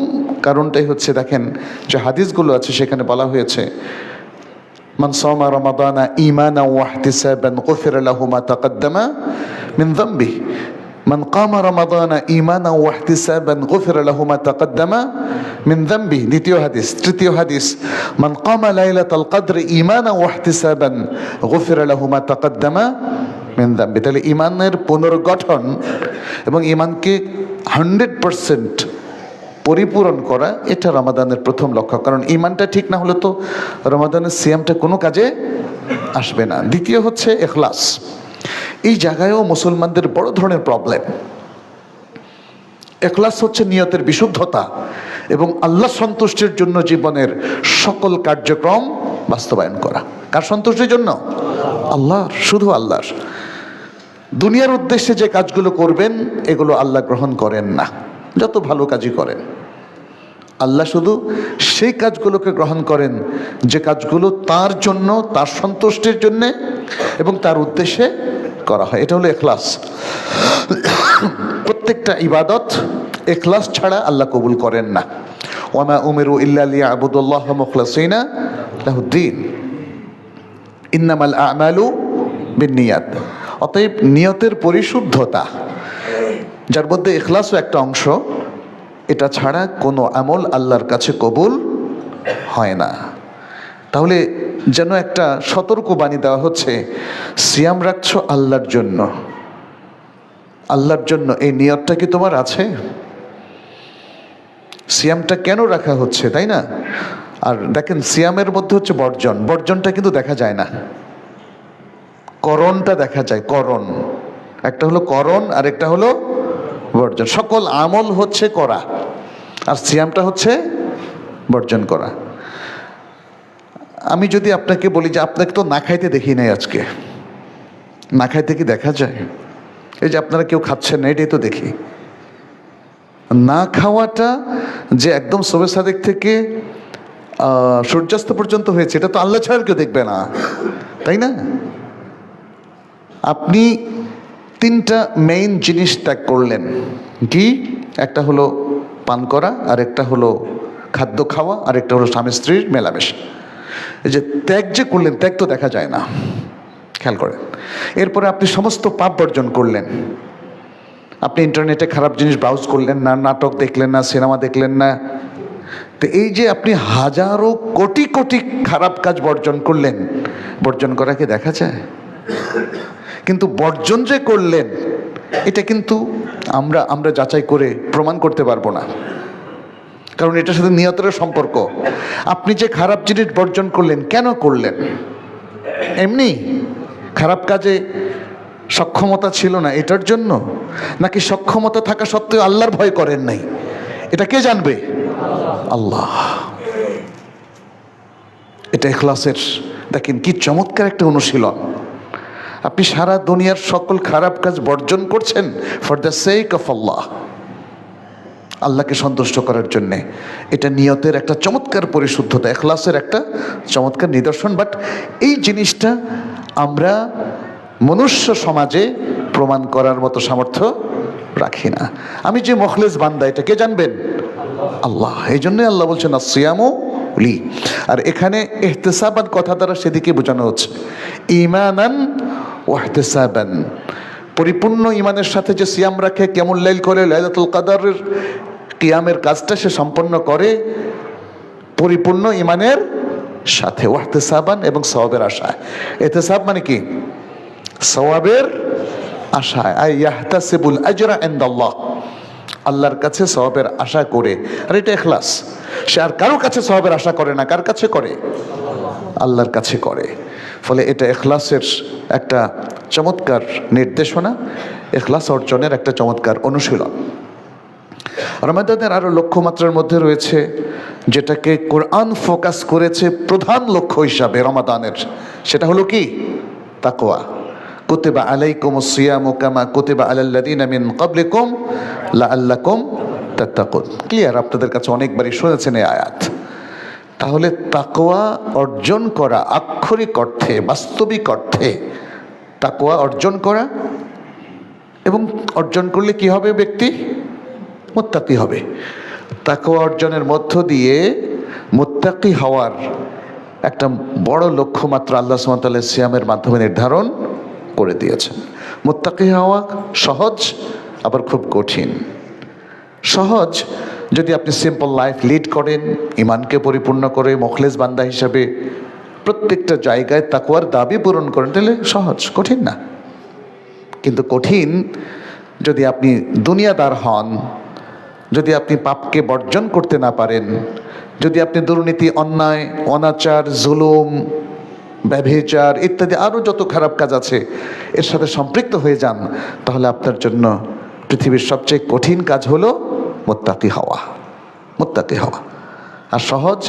S1: কারণটাই হচ্ছে, দেখেন যে হাদিসগুলো আছে সেখানে বলা হয়েছে, মান সামা রমাদানা ঈমানান ওয়া ইহতিসাবান গুফিরা লাহু মা তাকাদ্দামা মিন যামবিহি মান কামা রমাদানা ঈমানান ওয়া ইহতিসাবান গুফিরা লাহু মা তাকাদ্দামা মিন যামবিহি। দ্বিতীয় হাদিস। তৃতীয় হাদিস, মান কামা লাইলাতাল কদর ঈমানান ওয়া ইহতিসাবান গুফিরা লাহু মা তাকাদ্দামা মিন যামবিহি। তাহলে ঈমানের পুনর্গঠন এবং ঈমানকে 100% পরিপূরণ করা, এটা রমাদানের প্রথম লক্ষ্য। কারণ ঈমানটা ঠিক না হলে তো রমাদানের সিয়ামটা কোনো কাজে আসবে না। দ্বিতীয় হচ্ছে ইখলাস। এই জায়গায়ও মুসলমানদের বড় ধরনের প্রবলেম। ইখলাস হচ্ছে নিয়তের বিশুদ্ধতা এবং আল্লাহ সন্তুষ্টির জন্য জীবনের সকল কার্যক্রম বাস্তবায়ন করা। কার সন্তুষ্টির জন্য? আল্লাহর, শুধু আল্লাহর। দুনিয়ার উদ্দেশ্যে যে কাজগুলো করবেন এগুলো আল্লাহ গ্রহণ করেন না, যত ভালো কাজই করেন। আল্লাহ শুধু সেই কাজগুলোকে গ্রহণ করেন যে কাজগুলো তার জন্য, তার সন্তুষ্টির জন্যে এবং তার উদ্দেশ্যে করা হয়। এটা হলো ইখলাস। প্রত্যেকটা ইবাদত ইখলাস ছাড়া আল্লাহ কবুল করেন না। ওয়ামা উমিরু ইল্লা লিয়াবুদুল্লাহ মুখলাসিনা লাহুদ্দিন ইন্নামাল আমালু বিন্নিয়াত। অতএব নিয়তের পরিশুদ্ধতা, যার মধ্যে ইখলাসও একটা অংশ, এটা ছাড়া কোনো আমল আল্লাহর কাছে কবুল হয় না। তাহলে যেন একটা সতর্ক বাণী দেওয়া হচ্ছে, সিয়াম রাখছো আল্লাহর জন্য, আল্লাহর জন্য, এই নিয়তটা কি তোমার আছে? সিয়ামটা কেন রাখা হচ্ছে, তাই না? আর দেখেন, সিয়ামের মধ্যে হচ্ছে বর্জন। বর্জনটা কিন্তু দেখা যায় না, করণটা দেখা যায়। করণ একটা হলো করণ, আর একটা হলো বর্জন। সকল আমল হচ্ছে করা, আর সিয়ামটা হচ্ছে বর্জন করা। আমি যদি আপনাকে বলি যে আপনাকে তো না খাইতে দেখি নাই আজকে, না খাইতে কি দেখা যায়? এই যে আপনারা কেউ খাচ্ছেন না, এটাই তো দেখি। না খাওয়াটা যে একদম সবে সাদেক থেকে সূর্যাস্ত পর্যন্ত হয়েছে, এটা তো আল্লাহ ছাড়া কেউ দেখবে না, তাই না? আপনি তিনটা মেইন জিনিস ত্যাগ করলেন। কি? একটা হলো পান করা, আর একটা হলো খাদ্য খাওয়া, আর একটা হলো স্বামী স্ত্রীর মেলামেশা। এই যে ত্যাগ যে করলেন, ত্যাগ তো দেখা যায় না, খেয়াল করেন। এরপরে আপনি সমস্ত পাপ বর্জন করলেন। আপনি ইন্টারনেটে খারাপ জিনিস ব্রাউজ করলেন না, নাটক দেখলেন না, সিনেমা দেখলেন না। তো এই যে আপনি হাজারো কোটি কোটি খারাপ কাজ বর্জন করলেন, বর্জন করাকে দেখা যায়? কিন্তু বর্জন যে করলেন, এটা কিন্তু আমরা যাচাই করে প্রমাণ করতে পারবো না, কারণ এটার সাথে নিয়তের সম্পর্ক। আপনি যে খারাপ জিনিস বর্জন করলেন, কেন করলেন? এমনি খারাপ কাজে সক্ষমতা ছিল না এটার জন্য, নাকি সক্ষমতা থাকা সত্ত্বেও আল্লাহর ভয় করেন নাই? এটা কে জানবে? আল্লাহ। এটা ইখলাসের, দেখেন কি চমৎকার একটা অনুশীলন। আপনি সারা দুনিয়ার সকল খারাপ কাজ বর্জন করছেন ফর দ্য সেক অফ আল্লাহ, আল্লাহকে সন্তুষ্ট করার জন্যে। এটা নিয়তের একটা চমৎকার পরিশুদ্ধতা, ইখলাসের একটা চমৎকার নিদর্শন। বাট এই জিনিসটা আমরা মনুষ্য সমাজে প্রমাণ করার মতো সামর্থ্য রাখি না। আমি যে মুখলেস বান্দা, এটা কে জানবেন? আল্লাহ। এই জন্যই আল্লাহ বলছেন আসিয়ামু লি। আর এখানে ইহতিসাবান কথা দ্বারা সেদিকে বোঝানো হচ্ছে ঈমানান ওয়া ইহতিসাবান। পরিপূর্ণ ঈমানের সাথে যে সিয়াম রাখে, কিয়ামুল লাইল করে, লাইলাতুল কদরের কিয়ামের কাজটা সে সম্পন্ন করে পরিপূর্ণ ঈমানের সাথে, ওয়া ইহতিসাবান, এবং সওয়াবের আশায়। ইহতিসাব মানে কি? সওয়াবের আশায়। আই ইয়াহতাসিবুল আজরা ইনদাল্লাহ, আল্লাহর কাছে সওয়াবের আশা করে। আর এটা ইখলাস। সে আর কারো কাছে সওয়াবের আশা করে না, কার কাছে করে? আল্লাহর কাছে করে। ফলে এটা ইখলাসের একটা চমৎকার নির্দেশনা, ইখলাস অর্জনের একটা চমৎকার অনুশীলন। রমাদানের আরো লক্ষ্যমাত্রার মধ্যে রয়েছে, যেটাকে কোরআন ফোকাস করেছে প্রধান লক্ষ্য হিসাবে রমাদানের, সেটা হলো কি? তাকওয়া। কুতিবা আলাইকুমুস সিয়ামু কামা কুতিবা আলাল্লাযীনা মিন ক্বাবলিকুম লাআল্লাকুম তাত্তাকুন। ক্লিয়ার, আপনাদের কাছে অনেকবারই শুনেছেন এই আয়াত। তাহলে তাকওয়া অর্জন করা আক্ষরিক অর্থে, বাস্তবিক অর্থে তাকওয়া অর্জন করা, এবং অর্জন করলে কি হবে? ব্যক্তি মুত্তাকি হবে। তাকওয়া অর্জনের মধ্য দিয়ে মুত্তাকি হওয়ার একটা বড় লক্ষ্যমাত্রা আল্লাহ সুবহানাহু ওয়া তাআলা সিয়ামের মাধ্যমে নির্ধারণ করে দিয়েছেন। মুত্তাকি হওয়া সহজ, আবার খুব কঠিন। সহজ যদি আপনি সিম্পল লাইফ লিড করেন, ইমানকে পরিপূর্ণ করে মুখলেস বান্দা হিসাবে প্রত্যেকটা জায়গায় তাকওয়ার দাবি পূরণ করেন, তাহলে সহজ, কঠিন না। কিন্তু কঠিন যদি আপনি দুনিয়াদার হন, যদি আপনি পাপকে বর্জন করতে না পারেন, যদি আপনি দুর্নীতি, অন্যায়, অনাচার, জুলুম, ব্যভিচার ইত্যাদি আরও যত খারাপ কাজ আছে এর সাথে সম্পৃক্ত হয়ে যান, তাহলে আপনার জন্য পৃথিবীর সবচেয়ে কঠিন কাজ হলো মুত্তাকি হওয়া। মুত্তাকি হওয়া। আর সহজ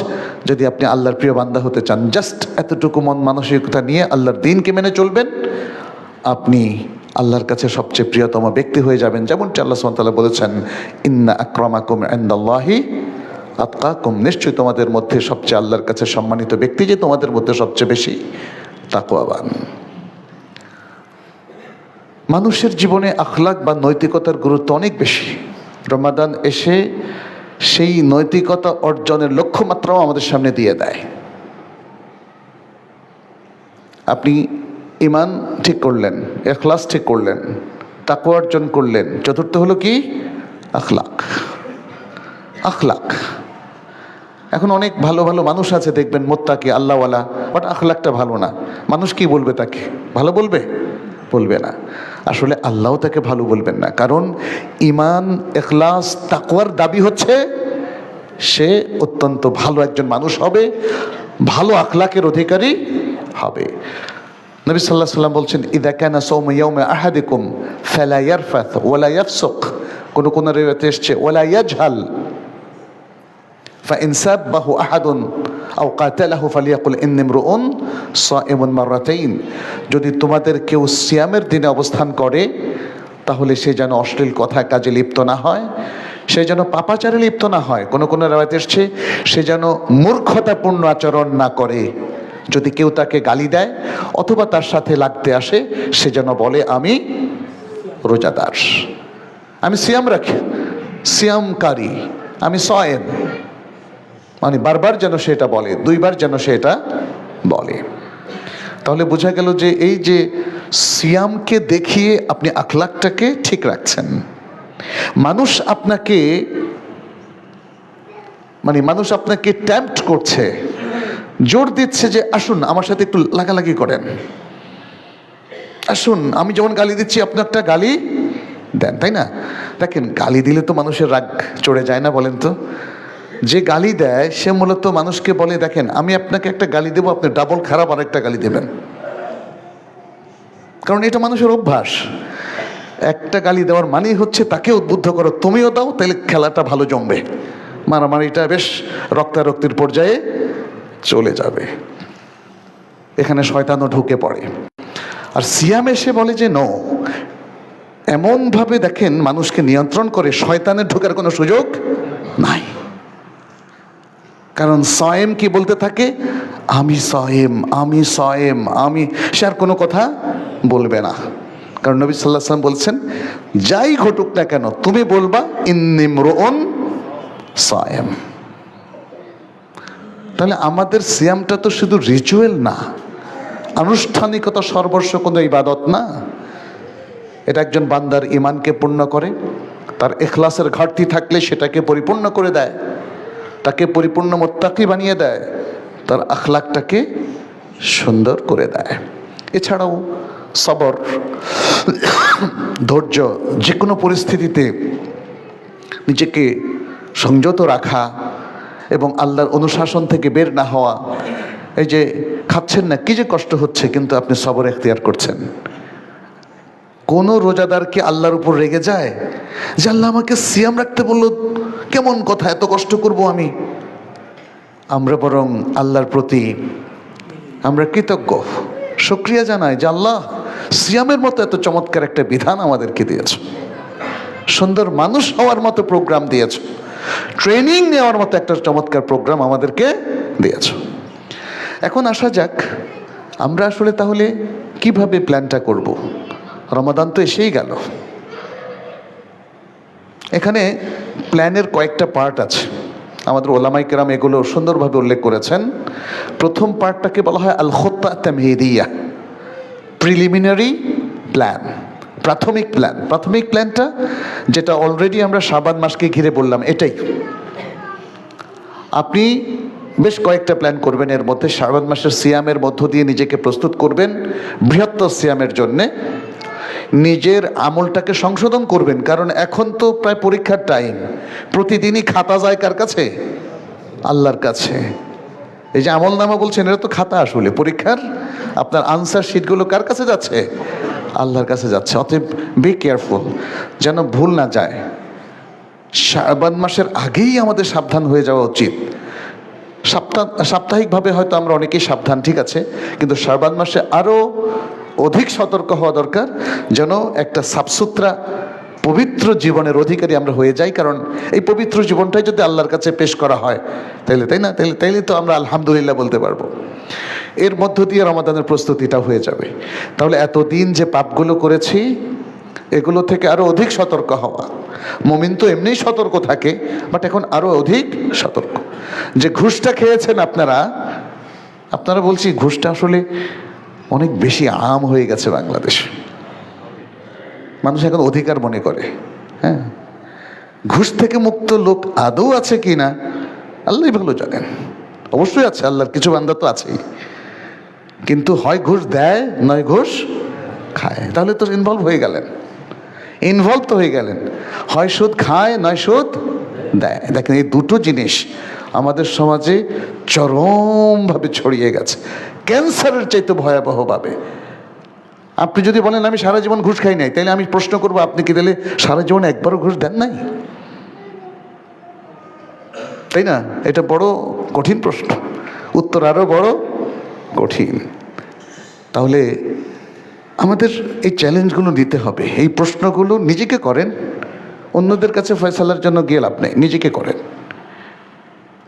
S1: যদি আপনি আল্লাহর প্রিয় বান্দা হতে চান, জাস্ট এতটুকু মন মানসিকতা নিয়ে আল্লাহর দ্বীনকে মেনে চলবেন, আপনি আল্লাহর কাছে সবচেয়ে প্রিয়তম ব্যক্তি হয়ে যাবেন। যেমনটি আল্লাহ সুবহানাহু ওয়া তাআলা বলেছেন, ইন্না আকরামাকুম ইনদাল্লাহি আতকাকুম, নিশ্চয়ই তোমাদের মধ্যে সবচেয়ে আল্লাহর কাছে সম্মানিত ব্যক্তি যে তোমাদের মধ্যে সবচেয়ে বেশি তাকওয়াবান। মানুষের জীবনে আখলাক বা নৈতিকতার গুরুত্ব অনেক বেশি। রমাদান এসে সেই নৈতিকতা অর্জনের লক্ষ্যমাত্রাও আমাদের সামনে দিয়ে দেয়। আপনি ইমান ঠিক করলেন, ইখলাস ঠিক করলেন, তাকওয়া অর্জন করলেন, চতুর্থ হলো কি? আখলাক। আখলাক। এখন অনেক ভালো ভালো মানুষ আছে দেখবেন, মুত্তাকি, আল্লাহওয়ালা, বাট আখলাকটা ভালো না। মানুষ কি বলবে তাকে? ভালো বলবে? বলবে না। আসলে আল্লাহও তাকে ভালো বলবেন না, কারণ ইমান, ইখলাস, তাকওয়ার দাবি হচ্ছে সে অত্যন্ত ভালো একজন মানুষ হবে, ভালো আখলাকের অধিকারী হবে। নবী সাল্লাল্লাহু আলাইহি ওয়াসাল্লাম বলছেন, ইযা কানা সাওমু ইয়াউমি আহাদিকুম ফালা ইয়ারফাথ ওয়ালা ইয়াফসুক, কোন রিওয়ায়াতে এসেছে ওয়ালা ইয়াজহাল, ফাইন সাব্বাহু আহাদুন আও কাতালাহু ফালিয়াকুল ইন্নী ইমরুউন সাইমুন মাররাতাইন, যদি তোমাদের কেউ সিয়ামের দিনে অবস্থান করে তাহলে সে যেন অশ্লীল কথা কাজে লিপ্ত না হয়, সে যেন পাপাচারে লিপ্ত না হয়, কোন রিওয়ায়াতে এসেছে সে যেন মূর্খতাপূর্ণ আচরণ না করে। যদি কেউ তাকে গালি দেয় অথবা তার সাথে লাগতে আসে, সে যেন বলে আমি রোজাদার, আমি সিয়াম রাখি, সিয়ামকারী, আমি সায়েম, মানে বারবার যেন সে এটা বলে, দুইবার যেন সে এটা বলে। তাহলে বোঝা গেল যে এই যে সিয়ামকে দেখিয়ে আপনি আখলাকটাকে ঠিক রাখছেন। মানুষ আপনাকে টেম্পট করছে, জোর দিচ্ছে যে আসুন আমার সাথে একটু লাগালাগি করেন, আসুন আমি যেমন গালি দিচ্ছি আপনি একটা গালি দেন, তাই না? দেখেন, গালি দিলে তো মানুষের রাগ চড়ে যায় না, বলেন তো? যে গালি দেয় সে মূলত মানুষকে বলে, দেখেন আমি আপনাকে একটা গালি দেবো, আপনি ডাবল খারাপ আরেকটা গালি দেবেন, কারণ এটা মানুষের অভ্যাস। একটা গালি দেওয়ার মানেই হচ্ছে তাকে উদ্বুদ্ধ করো, তুমিও দাও, তাহলে খেলাটা ভালো জমবে, মারামারিটা বেশ রক্তারক্তির পর্যায়ে চলে যাবে, এখানে শয়তানও ঢুকে পড়ে। আর সিয়াম এসে বলে যে নো, এমনভাবে দেখেন মানুষকে নিয়ন্ত্রণ করে, শয়তানের ঢোকার কোনো সুযোগ নাই। কারণ সায়েম কি বলতে থাকে? আমি সায়েম, আমি সায়েম, আমি, সে আর কোনো কথা বলবে না। কারণ নবী সাল্লাল্লাহু আলাইহি ওয়াসাল্লাম বলছেন, যাই ঘটুক না কেন তুমি বলবা ইন্নী ইমরুউন সায়েম। তাহলে আমাদের সিয়ামটা তো শুধু রিচুয়াল না, আনুষ্ঠানিকতা সর্বস্ব কোনো ইবাদত না। এটা একজন বান্দার ইমানকে পূর্ণ করে, তার ইখলাসের ঘাটতি থাকলে সেটাকে পরিপূর্ণ করে দেয়, তাকে পরিপূর্ণ মুত্তাকি বানিয়ে দেয়, তার আখলাকটাকে সুন্দর করে দেয়। এছাড়াও সবর, ধৈর্য, যে কোনো পরিস্থিতিতে নিজেকে সংযত রাখা এবং আল্লাহর অনুশাসন থেকে বের না হওয়া। এই যে খাচ্ছেন না, কি যে কষ্ট হচ্ছে, কিন্তু আপনি সবর এখতিয়ার করছেন। কোনো রোজাদার কি আল্লাহর উপর রেগে যায় যে আল্লাহ আমাকে সিয়াম রাখতে বললো, কেমন কথা, এত কষ্ট করব আমি? আমরা বরং আল্লাহর প্রতি আমরা কৃতজ্ঞ, শুকরিয়া জানাই যে আল্লাহ সিয়ামের মতো এত চমৎকার একটা বিধান আমাদেরকে দিয়েছে। সুন্দর মানুষ হওয়ার মতো প্রোগ্রাম দিয়েছো, ট্রেনিং নেওয়ার মতো একটা চমৎকার প্রোগ্রাম আমাদেরকে দিয়েছো। এখন আসা যাক আমরা আসলে তাহলে কিভাবে প্ল্যানটা করব। রমাদান তো এসেই গেল। এখানে প্ল্যানের কয়েকটা পার্ট আছে, আমাদের ওলামায়ে কেরাম এগুলো সুন্দরভাবে উল্লেখ করেছেন। প্রথম পার্টটাকে বলা হয় আল খুত্তা তামহিদিয়া, প্রিলিমিনারি প্ল্যান, প্রাথমিক প্ল্যান। প্রাথমিক প্ল্যানটা যেটা অলরেডি আমরা শাবান মাসকে ঘিরে বললাম, এটাই আপনি বেশ কয়েকটা প্ল্যান করবেন। এর মধ্যে শাবান মাসের সিয়ামের মধ্য দিয়ে নিজেকে প্রস্তুত করবেন বৃহত্তর সিয়ামের জন্যে। নিজের আমলটাকে সংশোধন করবেন, কারণ এখন তো প্রায় পরীক্ষার টাইম। প্রতিদিনই খাতা যায় কার কাছে? আল্লাহর কাছে। এই যে আমল নামা বলছেন, এটা তো খাতা, আসলে পরীক্ষার আপনার আনসার শিটগুলো কার কাছে যাচ্ছে? আল্লাহর কাছে যাচ্ছে। অতএব বি কেয়ারফুল যেন ভুল না যায়। শাবান মাসের আগেই আমাদের সাবধান হয়ে যাওয়া উচিত। সাপ্তাহিকভাবে হয়তো আমরা অনেকেই সাবধান, ঠিক আছে, কিন্তু শাবান মাসে আরও অধিক সতর্ক হওয়া দরকার, যেন একটা সাফসুতরা পবিত্র জীবনের অধিকারী আমরা হয়ে যাই। কারণ এই পবিত্র জীবনটাই যদি আল্লাহর কাছে পেশ করা হয় তাইলে তো আমরা আলহামদুলিল্লাহ বলতে পারবো। এর মধ্য দিয়ে রমাদানের প্রস্তুতিটা হয়ে যাবে। তাহলে এতদিন যে পাপগুলো করেছি এগুলো থেকে আরও অধিক সতর্ক হওয়া। মুমিন তো এমনিই সতর্ক থাকে, বাট এখন আরও অধিক সতর্ক। যে ঘুষটা খেয়েছেন আপনারা বলছি, ঘুষটা আসলে অনেক বেশি আম হয়ে গেছে বাংলাদেশে। মানুষ এখন অধিকার মনে করে। হ্যাঁ, ঘুষ থেকে মুক্ত লোক আদৌ আছে কি না আল্লাহই ভালো জানেন। অবশ্যই আছে, আল্লাহর কিছু বান্দা তো আছেই, কিন্তু হয় ঘুষ দেয় নয় ঘুষ খায়। তাহলে তো ইনভলভ তো হয়ে গেলেন। হয় সুদ খায় নয় সুদ দেয়। দেখেন, এই দুটো জিনিস আমাদের সমাজে চরমভাবে ছড়িয়ে গেছে, ক্যান্সারের চাইতে ভয়াবহভাবে। আপনি যদি বলেন আমি সারা জীবন ঘুষ খাই নাই, তাহলে আমি প্রশ্ন করবো আপনি কি তাহলে সারা জীবন একবারও ঘুষ দেন নাই? তাই না? এটা বড় কঠিন প্রশ্ন, উত্তর আরো বড় কঠিন। তাহলে আমাদের এই চ্যালেঞ্জগুলো নিতে হবে। এই প্রশ্নগুলো নিজেকে করেন, অন্যদের কাছে ফয়সালার জন্য গিয়ে লাভ নেই। নিজেকে করেন,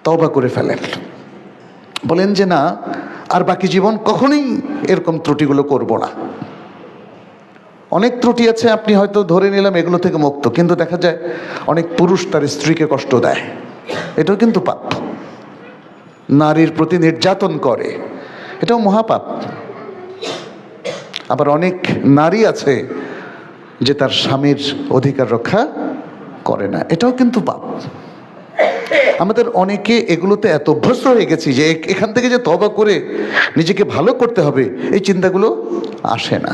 S1: তওবা করে ফেলেন, বলেন যে না, আর বাকি জীবন কখনোই এরকম ত্রুটিগুলো করব না। অনেক ত্রুটি আছে, আপনি হয়তো ধরে নিলাম এগুলো থেকে মুক্ত, কিন্তু দেখা যায় অনেক পুরুষ তার স্ত্রীকে কষ্ট দেয়, এটাও কিন্তু পাপ। নারীর প্রতি নির্যাতন করে, এটাও মহাপাপ। আবার অনেক নারী আছে যে তার স্বামীর অধিকার রক্ষা করে না, এটাও কিন্তু পাপ। আমাদের অনেকে এগুলোতে এত অভ্যস্ত হয়ে গেছি যে এখান থেকে যে তওবা করে নিজেকে ভালো করতে হবে এই চিন্তাগুলো আসে না।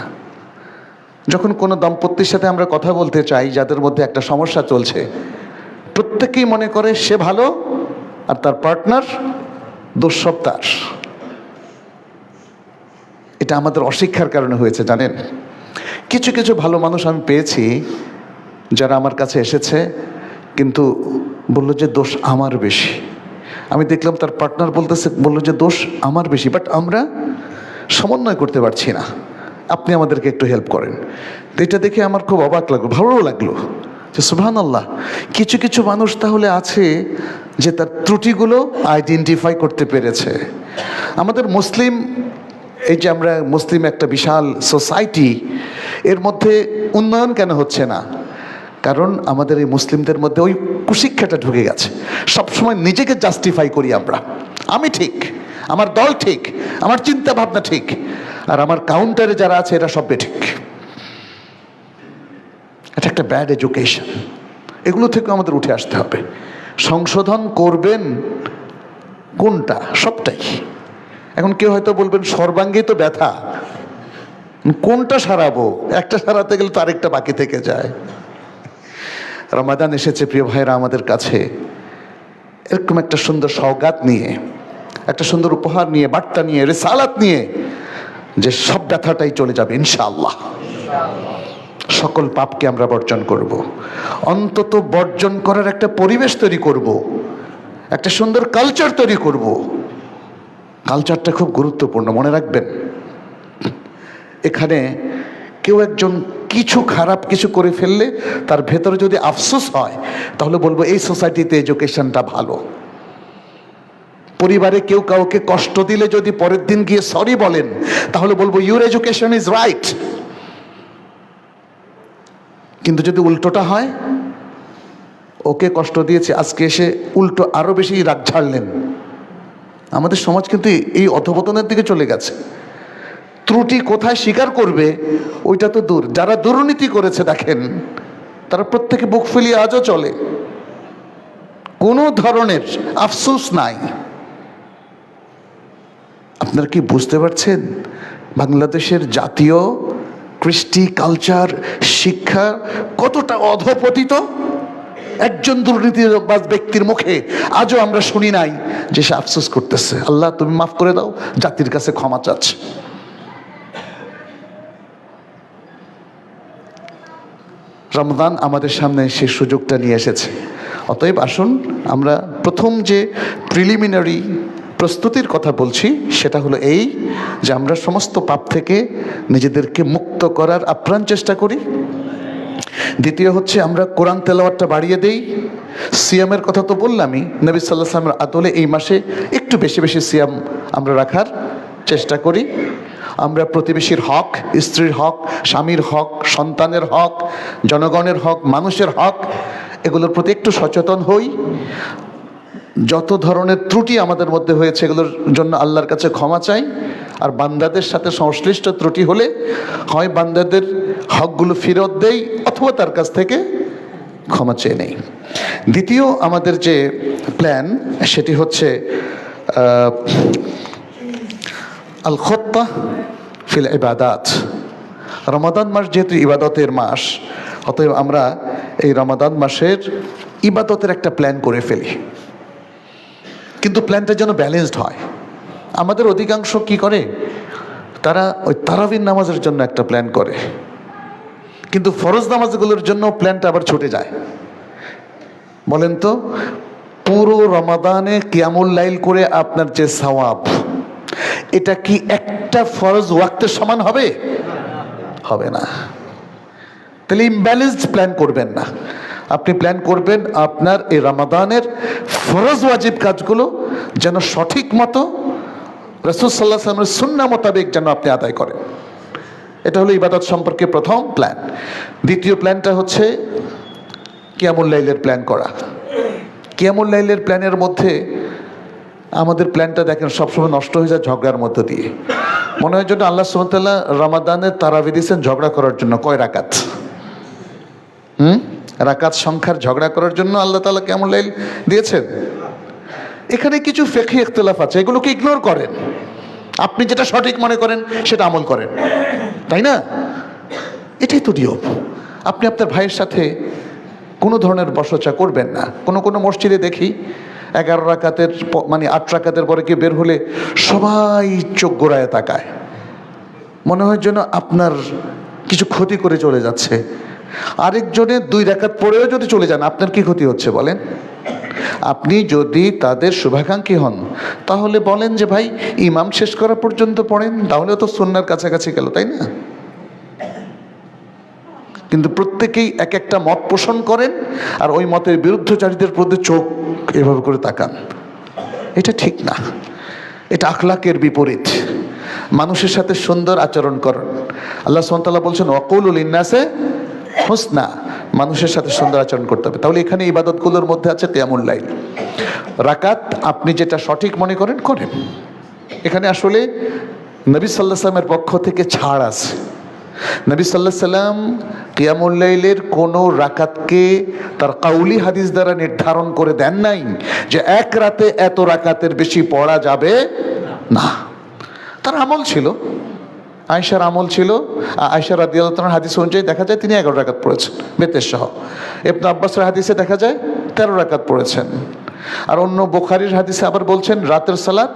S1: যখন কোনো দম্পতির সাথে আমরা কথা বলতে চাই যাদের মধ্যে একটা সমস্যা চলছে, প্রত্যেকেই মনে করে সে ভালো আর তার পার্টনার দোষ সব তার। এটা আমাদের অশিক্ষার কারণে হয়েছে, জানেন। কিছু কিছু ভালো মানুষ আমি পেয়েছি যারা আমার কাছে এসেছে, কিন্তু বললো যে দোষ আমার বেশি। আমি দেখলাম তার পার্টনার বললো যে দোষ আমার বেশি, বাট আমরা সমন্বয় করতে পারছি না, আপনি আমাদেরকে একটু হেল্প করেন। তো এটা দেখে আমার খুব অবাক লাগলো, ভালো লাগলো যে সুবহানাল্লাহ, কিছু কিছু মানুষ তাহলে আছে যে তার ত্রুটিগুলো আইডেন্টিফাই করতে পেরেছে। আমাদের মুসলিম, এই যে আমরা মুসলিম একটা বিশাল সোসাইটি, এর মধ্যে উন্নয়ন কেন হচ্ছে না? কারণ আমাদের এই মুসলিমদের মধ্যে ওই কুশিক্ষাটা ঢুকে গেছে। সবসময় নিজেকে জাস্টিফাই করি আমরা, আমি ঠিক, আমার দল ঠিক, আমার চিন্তা ভাবনা ঠিক, আর আমার কাউন্টারে যারা আছে এরা সব ঠিক। এটা একটা ব্যাড এডুকেশন। এগুলো থেকে আমাদের উঠে আসতে হবে। সংশোধন করবেন কোনটা? সবটাই। এখন কেউ হয়তো বলবেন সর্বাঙ্গেই তো ব্যথা, কোনটা সারাবো? একটা সারাতে গেলে তো আরেকটা বাকি থেকে যায়। রমাদান এসেছে প্রিয় ভাইরা আমাদের কাছে, এরকম একটা সুন্দর সওগাত নিয়ে, একটা সুন্দর উপহার নিয়ে, বার্তা নিয়ে, রিসালাত নিয়ে, যে সব ব্যথাটাই চলে যাবে ইনশাআল্লাহ। সকল পাপকে আমরা বর্জন করব, অন্তত বর্জন করার একটা পরিবেশ তৈরি করব, একটা সুন্দর কালচার তৈরি করব। কালচারটা খুব গুরুত্বপূর্ণ, মনে রাখবেন। এখানে কেউ একজন কি কিছু খারাপ কিছু করে ফেললে তার ভেতরে যদি আফসোস হয়, তাহলে বলবো এই সোসাইটিতে এডুকেশনটা ভালো। পরিবারে কেউ কাউকে কষ্ট দিলে যদি পরের দিন গিয়ে সরি বলেন, তাহলে বলবো ইউর এডুকেশন ইজ রাইট। কিন্তু যদি উল্টোটা হয়, ওকে কষ্ট দিয়েছে, আজকে এসে উল্টো আরো বেশি রাগ ঝাড়লেন, আমাদের সমাজ কিন্তু এই অধঃপতনের দিকে চলে গেছে। ত্রুটি কোথায় স্বীকার করবে ওইটা তো দূর, যারা দুর্নীতি করেছে দেখেন, তারা প্রত্যেকে বুক ফুলিয়ে আজও চলে, কোনো ধরনের আফসোস নাই। আপনারা কি বুঝতে পারছেন বাংলাদেশের জাতীয় কৃষ্টি, কালচার, শিক্ষা কতটা অধঃপতিত? একজন দুর্নীতিবাজ ব্যক্তির মুখে আজও আমরা শুনি নাই যে সে আফসোস করতেছে, আল্লাহ তুমি মাফ করে দাও, জাতির কাছে ক্ষমা চাচ্ছে। রমজান আমাদের সামনে সে সুযোগটা নিয়ে এসেছে। অতএব আসুন আমরা প্রথম যে প্রিলিমিনারি প্রস্তুতির কথা বলছি সেটা হলো এই, যে আমরা সমস্ত পাপ থেকে নিজেদেরকে মুক্ত করার আপ্রাণ চেষ্টা করি। দ্বিতীয় হচ্ছে আমরা কোরআন তেলাওয়াতটা বাড়িয়ে দেই। সিয়ামের কথা তো বললামই, নবী সাল্লাল্লাহু আলাইহি ওয়াসাল্লামের আদলে এই মাসে একটু বেশি বেশি সিয়াম আমরা রাখার চেষ্টা করি। আমরা প্রতিবেশীর হক, স্ত্রীর হক, স্বামীর হক, সন্তানের হক, জনগণের হক, মানুষের হক, এগুলোর প্রতি একটু সচেতন হই। যত ধরনের ত্রুটি আমাদের মধ্যে হয়েছে এগুলোর জন্য আল্লাহর কাছে ক্ষমা চাই। আর বান্দাদের সাথে সংশ্লিষ্ট ত্রুটি হলে হয় বান্দাদের হকগুলো ফেরত দেই অথবা তার কাছ থেকে ক্ষমা চেয়ে নেই। দ্বিতীয় আমাদের যে প্ল্যান সেটি হচ্ছে আল খুত্তা ফিল ইবাদাত। রমাদান মাস যেহেতু ইবাদতের মাস, অতএব আমরা এই রমাদান মাসের ইবাদতের একটা প্ল্যান করে ফেলি, কিন্তু প্ল্যানটা যেন ব্যালেন্সড হয়। আমাদের অধিকাংশ কি করে, তারা ওই তারাবির নামাজের জন্য একটা প্ল্যান করে, কিন্তু ফরজ নামাজগুলোর জন্য প্ল্যানটা আবার ছুটে যায়। বলেন তো, পুরো রমাদানে কিয়ামুল লাইল করে আপনার যে সওয়াব, এটা কি একটা ফরজ ওয়াক্তের সমান হবে? হবে না। তাহলে ইমব্যালেন্সড প্ল্যান করবেন না। আপনি প্ল্যান করবেন আপনার এই রমাদানের ফরজ ওয়াজিব কাজগুলো যেন সঠিক মতো রাসূল সাল্লাল্লাহু আলাইহি ওয়াসাল্লামের সুন্নাহ মোতাবেক যেন আপনি আদায় করেন। এটা হলো ইবাদত সম্পর্কে প্রথম প্ল্যান। দ্বিতীয় প্ল্যানটা হচ্ছে কিয়ামুল লাইলের প্ল্যান করা। কিয়ামুল লাইলের প্ল্যানের মধ্যে আমাদের প্ল্যানটা দেখেন সবসময় নষ্ট হয়ে যায় ঝগড়ার মধ্য দিয়ে। মনে হয় যেন আল্লাহ সুবহানাহু ওয়া তাআলা রমাদানের তারাবি দিয়েছেন ঝগড়া করার জন্য। কয় রাকাত? রাকাত সংখ্যার ঝগড়া করার জন্য আল্লাহ তাআলা কিয়ামুল লাইল দিয়েছেন। এখানে কিছু ফিকহি ইখতিলাফ আছে, এগুলোকে ইগনোর করেন। আপনি যেটা সঠিক মনে করেন সেটা আমল করেন, তাই না? এটাই তো নিয়ম। আপনি আপনার ভাইয়ের সাথে কোনো ধরনের বসচা করবেন না। কোনো মসজিদে দেখি 11 রাকাতের মানে 8 রাকাতের পরে কি বের হলে সবাই চোখ গোড়ায় তাকায়, মনে হয় যেন আপনার কিছু ক্ষতি করে চলে যাচ্ছে। আরেকজনের 2 রাকাত পরেও যদি চলে যান, আপনার কি ক্ষতি হচ্ছে বলেন? আপনি যদি তাদের শুভাকাঙ্ক্ষী হন তাহলে বলেন যে ভাই ইমাম শেষ করা পর্যন্ত পড়েন, তাহলে তো সুন্নাহর কাছাকাছি গেল, তাই না? কিন্তু প্রত্যেকেই এক একটা মত পোষণ করেন আর ওই মতের বিরুদ্ধচারীদের প্রতি চোখ এভাবে করে তাকান। এটা ঠিক না, এটা আখলাকের বিপরীত। মানুষের সাথে সুন্দর আচরণ করুন। আল্লাহ সুবহানাহু ওয়া তাআলা বলছেন ওয়াকুলু লিন-নাসি হুসনা, মানুষের সাথে সুন্দর আচরণ করতে হবে। তাহলে এখানে ইবাদতগুলোর মধ্যে আছে কিয়ামুল লাইল। রাকাত আপনি যেটা সঠিক মনে করেন করেন। এখানে আসলে নবী সাল্লাল্লাহু আলাইহি ওয়াসাল্লামের পক্ষ থেকে ছাড় আছে। নবী সাল্লাল্লাহু আলাইহি ওয়াসাল্লাম কিয়ামুল লাইলের কোনো রাকাতকে তার কাউলি হাদিস দ্বারা নির্ধারণ করে দেন নাই যে এক রাতে এত রাকাতের বেশি পড়া যাবে না। তার আমল ছিল, আয়েশার আমল ছিল। আয়েশা রাদিয়াল্লাহু তাআলার হাদিস অনুযায়ী দেখা যায় তিনি 11 রাকাত পড়েছেন বেতের সহ। ইবনে আব্বাসের হাদিসে দেখা যায় 13 রাকাত পড়েছেন। আর অন্য বুখারীর হাদিসে আবার বলছেন রাতের সালাত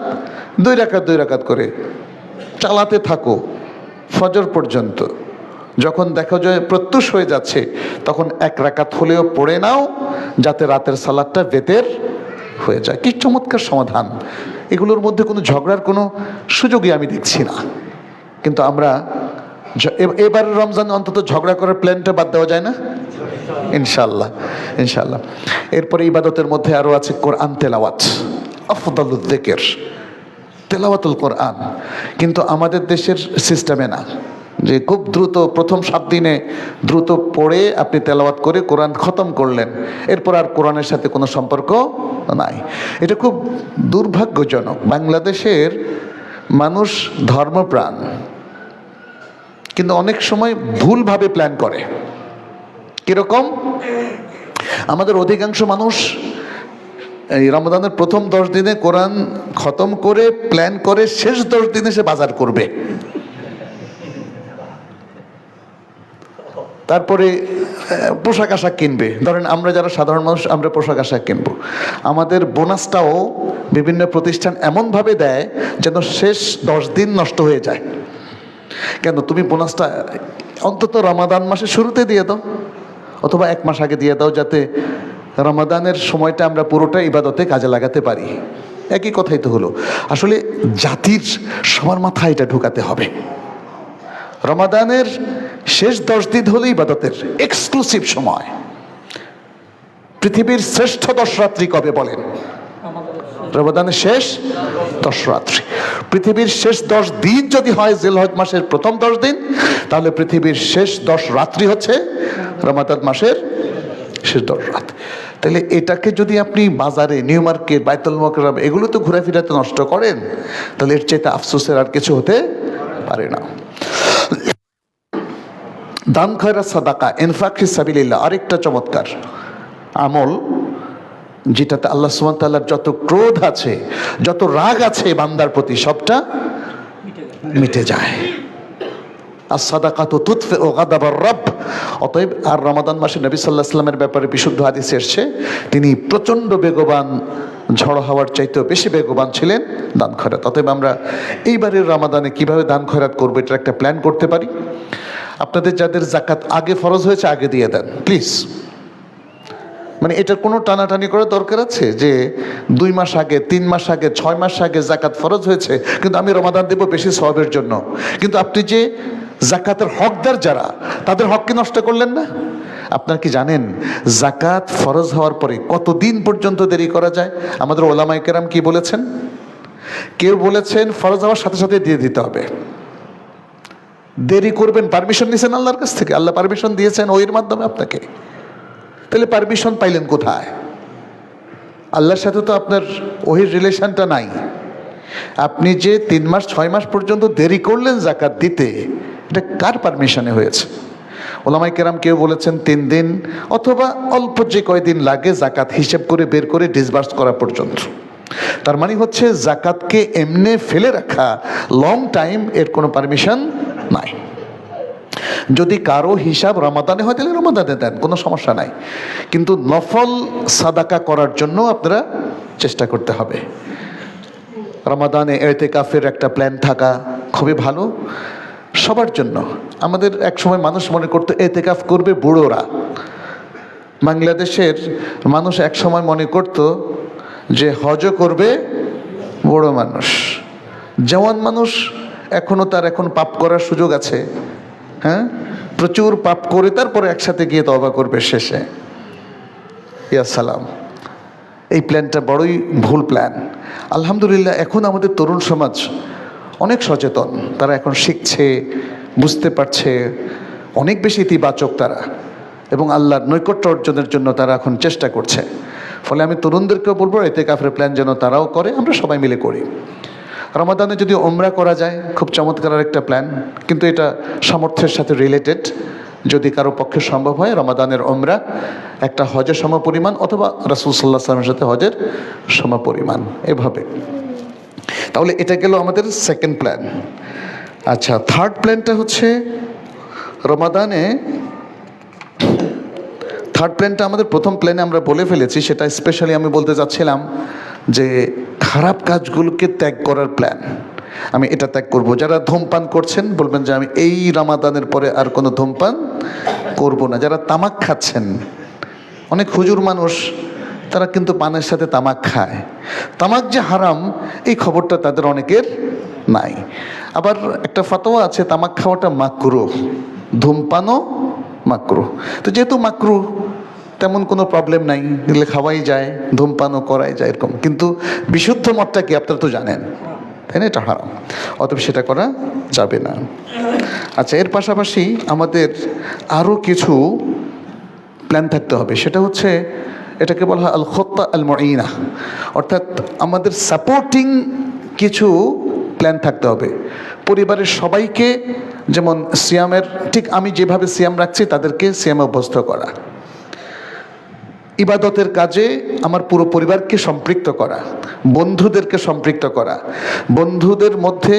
S1: 2 রাকাত করে চালাতে থাকো ফজর পর্যন্ত। যখন দেখা যায় প্রত্যুষ হয়ে যাচ্ছে তখন 1 রাকাত হলেও পড়ে নাও, যাতে রাতের সালাতটা বেতের হয়ে যায়। কি চমৎকার সমাধান! এগুলোর মধ্যে কোনো ঝগড়ার কোনো সুযোগই আমি দেখছি না। কিন্তু আমরা এবারের রমজানে অন্তত ঝগড়া করার প্ল্যানটা বাদ দেওয়া যায় না? ইনশাল্লাহ, ইনশাল্লাহ। এরপরে ইবাদতের মধ্যে আরও আছে কোরআন তেলাওয়াত, আফদালুল যিকির, তেলাওয়াতুল কোরআন। কিন্তু আমাদের দেশের সিস্টেমে না যে খুব দ্রুত প্রথম 7 দিনে দ্রুত পড়ে আপনি তেলাওয়াত করে কোরআন খতম করলেন, এরপর আর কোরআনের সাথে কোনো সম্পর্ক নাই। এটা খুব দুর্ভাগ্যজনক। বাংলাদেশের মানুষ ধর্মপ্রাণ, কিন্তু অনেক সময় ভুলভাবে প্ল্যান করে। কিরকম? আমাদের অধিকাংশ মানুষ এই রমজানের প্রথম 10 দিনে কোরআন খতম করে প্ল্যান করে শেষ 10 দিনে সে বাজার করবে, তারপরে পোশাক আশাক কিনবে। ধরেন আমরা যারা সাধারণ মানুষ, আমরা পোশাক আশাক কিনবো, আমাদের বোনাসটাও বিভিন্ন প্রতিষ্ঠান এমনভাবে দেয় যেন শেষ 10 দিন নষ্ট হয়ে যায়। কেন? তুমি বোনাসটা অন্তত রমাদান মাসের শুরুতে দিয়ে দাও, অথবা 1 মাস আগে দিয়ে দাও, যাতে রমাদানের সময়টা আমরা পুরোটা ইবাদতে কাজে লাগাতে পারি। একই কথাই তো হলো। আসলে জাতির সবার মাথায় এটা ঢুকাতে হবে। রমাদানের শেষ 10 দিন হলো ইবাদতের এক্সক্লুসিভ সময়। পৃথিবীর শ্রেষ্ঠ 10 রাত্রি কবে বলেন? রমাদানের শেষ 10 রাত্রি। পৃথিবীর শেষ 10 দিন যদি হয় জিলহজ মাসের প্রথম 10 দিন, তাহলে পৃথিবীর শেষ 10 রাত্রি হচ্ছে রমাদান মাসের শেষ 10 রাত। তাহলে এটাকে যদি আপনি বাজারে, নিউ মার্কেট, বাইতুল মুকাররম এগুলো তো ঘোরাফেরাতে নষ্ট করেন, তাহলে এর চাইতে আফসোসের আর কিছু হতে পারে না। দান খয়রাত সাদাকা, ইনফাক ফি সাবিলিল্লাহ আরেকটা চমৎকার আমল, যেটাতে আল্লাহ সুবহানাহু ওয়া তাআলার যত ক্রোধ আছে, যত রাগ আছে বান্দার প্রতি, সবটা মিটে যায়। আর সাদাকাতু তুতফিউ গাদাবার রব। অতএব আর রমাদান মাসে নবী সাল্লাল্লাহু আলাইহি ওয়াসাল্লামের ব্যাপারে বিশুদ্ধ হাদিসে এসেছে, তিনি প্রচণ্ড বেগবান, ঝড় হওয়ার চাইতেও বেশি বেগবান ছিলেন দান খয়রাত। অতএব আমরা এইবারের রমাদানে কিভাবে দান খয়রাত করবো, এটার একটা প্ল্যান করতে পারি। আপনাদের যাদের জাকাত আগে ফরজ হয়েছে আগে দিয়ে দেন প্লিজ। মানে এটার কোনো টানাটানি করার দরকার আছে যে 2 মাস আগে, 3 মাস আগে, 6 মাস আগে জাকাত ফরজ হয়েছে, কিন্তু আমি রমাদান দেব বেশি সওয়াবের জন্য। কিন্তু আপনি যে জাকাতের হকদার যারা, তাদের হক কি নষ্ট করলেন না? আপনারা কি জানেন জাকাত ফরজ হওয়ার পরে কতদিন পর্যন্ত দেরি করা যায়? আমাদের ওলামায়ে কেরাম কি বলেছেন? কেউ বলেছেন ফরজ হওয়ার সাথে সাথে দিয়ে দিতে হবে। দেরি করবেন, পারমিশন নিয়েছেন আল্লাহর কাছ থেকে, আল্লাহ পারমিশন দিয়েছেন ওহির মাধ্যমে আপনাকে। তাহলে পারমিশন পাইলেন কোথায়? আল্লাহর সাথে তো আপনার ওহির রিলেশনটা নাই। আপনি যে 3 মাস 6 মাস পর্যন্ত দেরি করলেন জাকাত দিতে, এটা কার পারমিশনে হয়েছে? ওলামায়ে কেরাম কেউ বলেছেন 3 দিন, অথবা অল্প যে কয়দিন লাগে জাকাত হিসেব করে বের করে ডিসবার্স করা পর্যন্ত। তার মানে হচ্ছে জাকাতকে এমনি ফেলে রাখা লং টাইম, এর কোনো পারমিশন নাই। যদি কারো হিসাব রমাদানে হয় তাহলে রমাদানে দেন, কোনো সমস্যা নাই। কিন্তু নফল সাদাকা করার জন্য আপনারা চেষ্টা করতে হবে। রমাদানে ইতিকাফের একটা প্ল্যান থাকা খুবই ভালো সবার জন্য। আমাদের এক সময় মানুষ মনে করতো ইতিকাফ করবে বুড়োরা। বাংলাদেশের মানুষ এক সময় মনে করতো যে হজ করবে বুড়ো মানুষ। জওয়ান মানুষ এখনো তার এখন পাপ করার সুযোগ আছে, হ্যাঁ, প্রচুর পাপ করে তারপরে একসাথে গিয়ে তওবা করবে শেষে। ইয়া সালাম, এই প্ল্যানটা বড়ই ভুল প্ল্যান। আলহামদুলিল্লাহ এখন আমাদের তরুণ সমাজ অনেক সচেতন, তারা এখন শিখছে, বুঝতে পারছে, অনেক বেশি ইতিবাচক তারা, এবং আল্লাহর নৈকট্য অর্জনের জন্য তারা এখন চেষ্টা করছে। ফলে আমি তরুণদেরকেও বলবো ইতিকাফের প্ল্যান যেন তারাও করে, আমরা সবাই মিলে করি। রমাদানে যদি উমরা করা যায় খুব চমৎকার একটা প্ল্যান, কিন্তু এটা সামর্থ্যের সাথে রিলেটেড। যদি কারো পক্ষে সম্ভব হয় রমাদানের উমরা একটা হজের সমপরিমাণ, অথবা রাসূল সাল্লাল্লাহু আলাইহি ওয়াসাল্লামের সাথে হজের সমপরিমাণ, এভাবে। তাহলে এটা গেল আমাদের সেকেন্ড প্ল্যান। আচ্ছা, থার্ড প্ল্যানটা হচ্ছে রমাদানে, থার্ড প্ল্যানটা আমাদের প্রথম প্ল্যানে আমরা বলে ফেলেছি, সেটা স্পেশালি আমি বলতে চাচ্ছিলাম যে খারাপ কাজগুলোকে ত্যাগ করার প্ল্যান। আমি এটা ত্যাগ করব। যারা ধূমপান করছেন বলবেন যে আমি এই রমাদানের পরে আর কোনো ধূমপান করব না। যারা তামাক খাচ্ছেন, অনেক হুজুর মানুষ তারা কিন্তু পানের সাথে তামাক খায়। তামাক যে হারাম এই খবরটা তাদের অনেকের নাই। আবার একটা ফতোয়া আছে তামাক খাওয়াটা মাকরুহ, ধূমপানও মাকরুহ। তো যেহেতু মাকরুহ তেমন কোনো প্রবলেম নাই, দিলে খাওয়াই যায়, ধূমপানও করাই যায় এরকম। কিন্তু বিশুদ্ধ মতটা কি আপনারা তো জানেন, তাই না? এটা হারাম, অতএব সেটা করা যাবে না। আচ্ছা, এর পাশাপাশি আমাদের আরও কিছু প্ল্যান থাকতে হবে। সেটা হচ্ছে, এটাকে বলা হয় আল খুত্তা আল মুঈনা, অর্থাৎ আমাদের সাপোর্টিং কিছু প্ল্যান থাকতে হবে। পরিবারের সবাইকে, যেমন সিয়ামের, ঠিক আমি যেভাবে সিয়াম রাখছি তাদেরকে সিয়ামে অভ্যস্ত করা, ইবাদতের কাজে আমার পুরো পরিবারকে সম্পৃক্ত করা, বন্ধুদেরকে সম্পৃক্ত করা। বন্ধুদের মধ্যে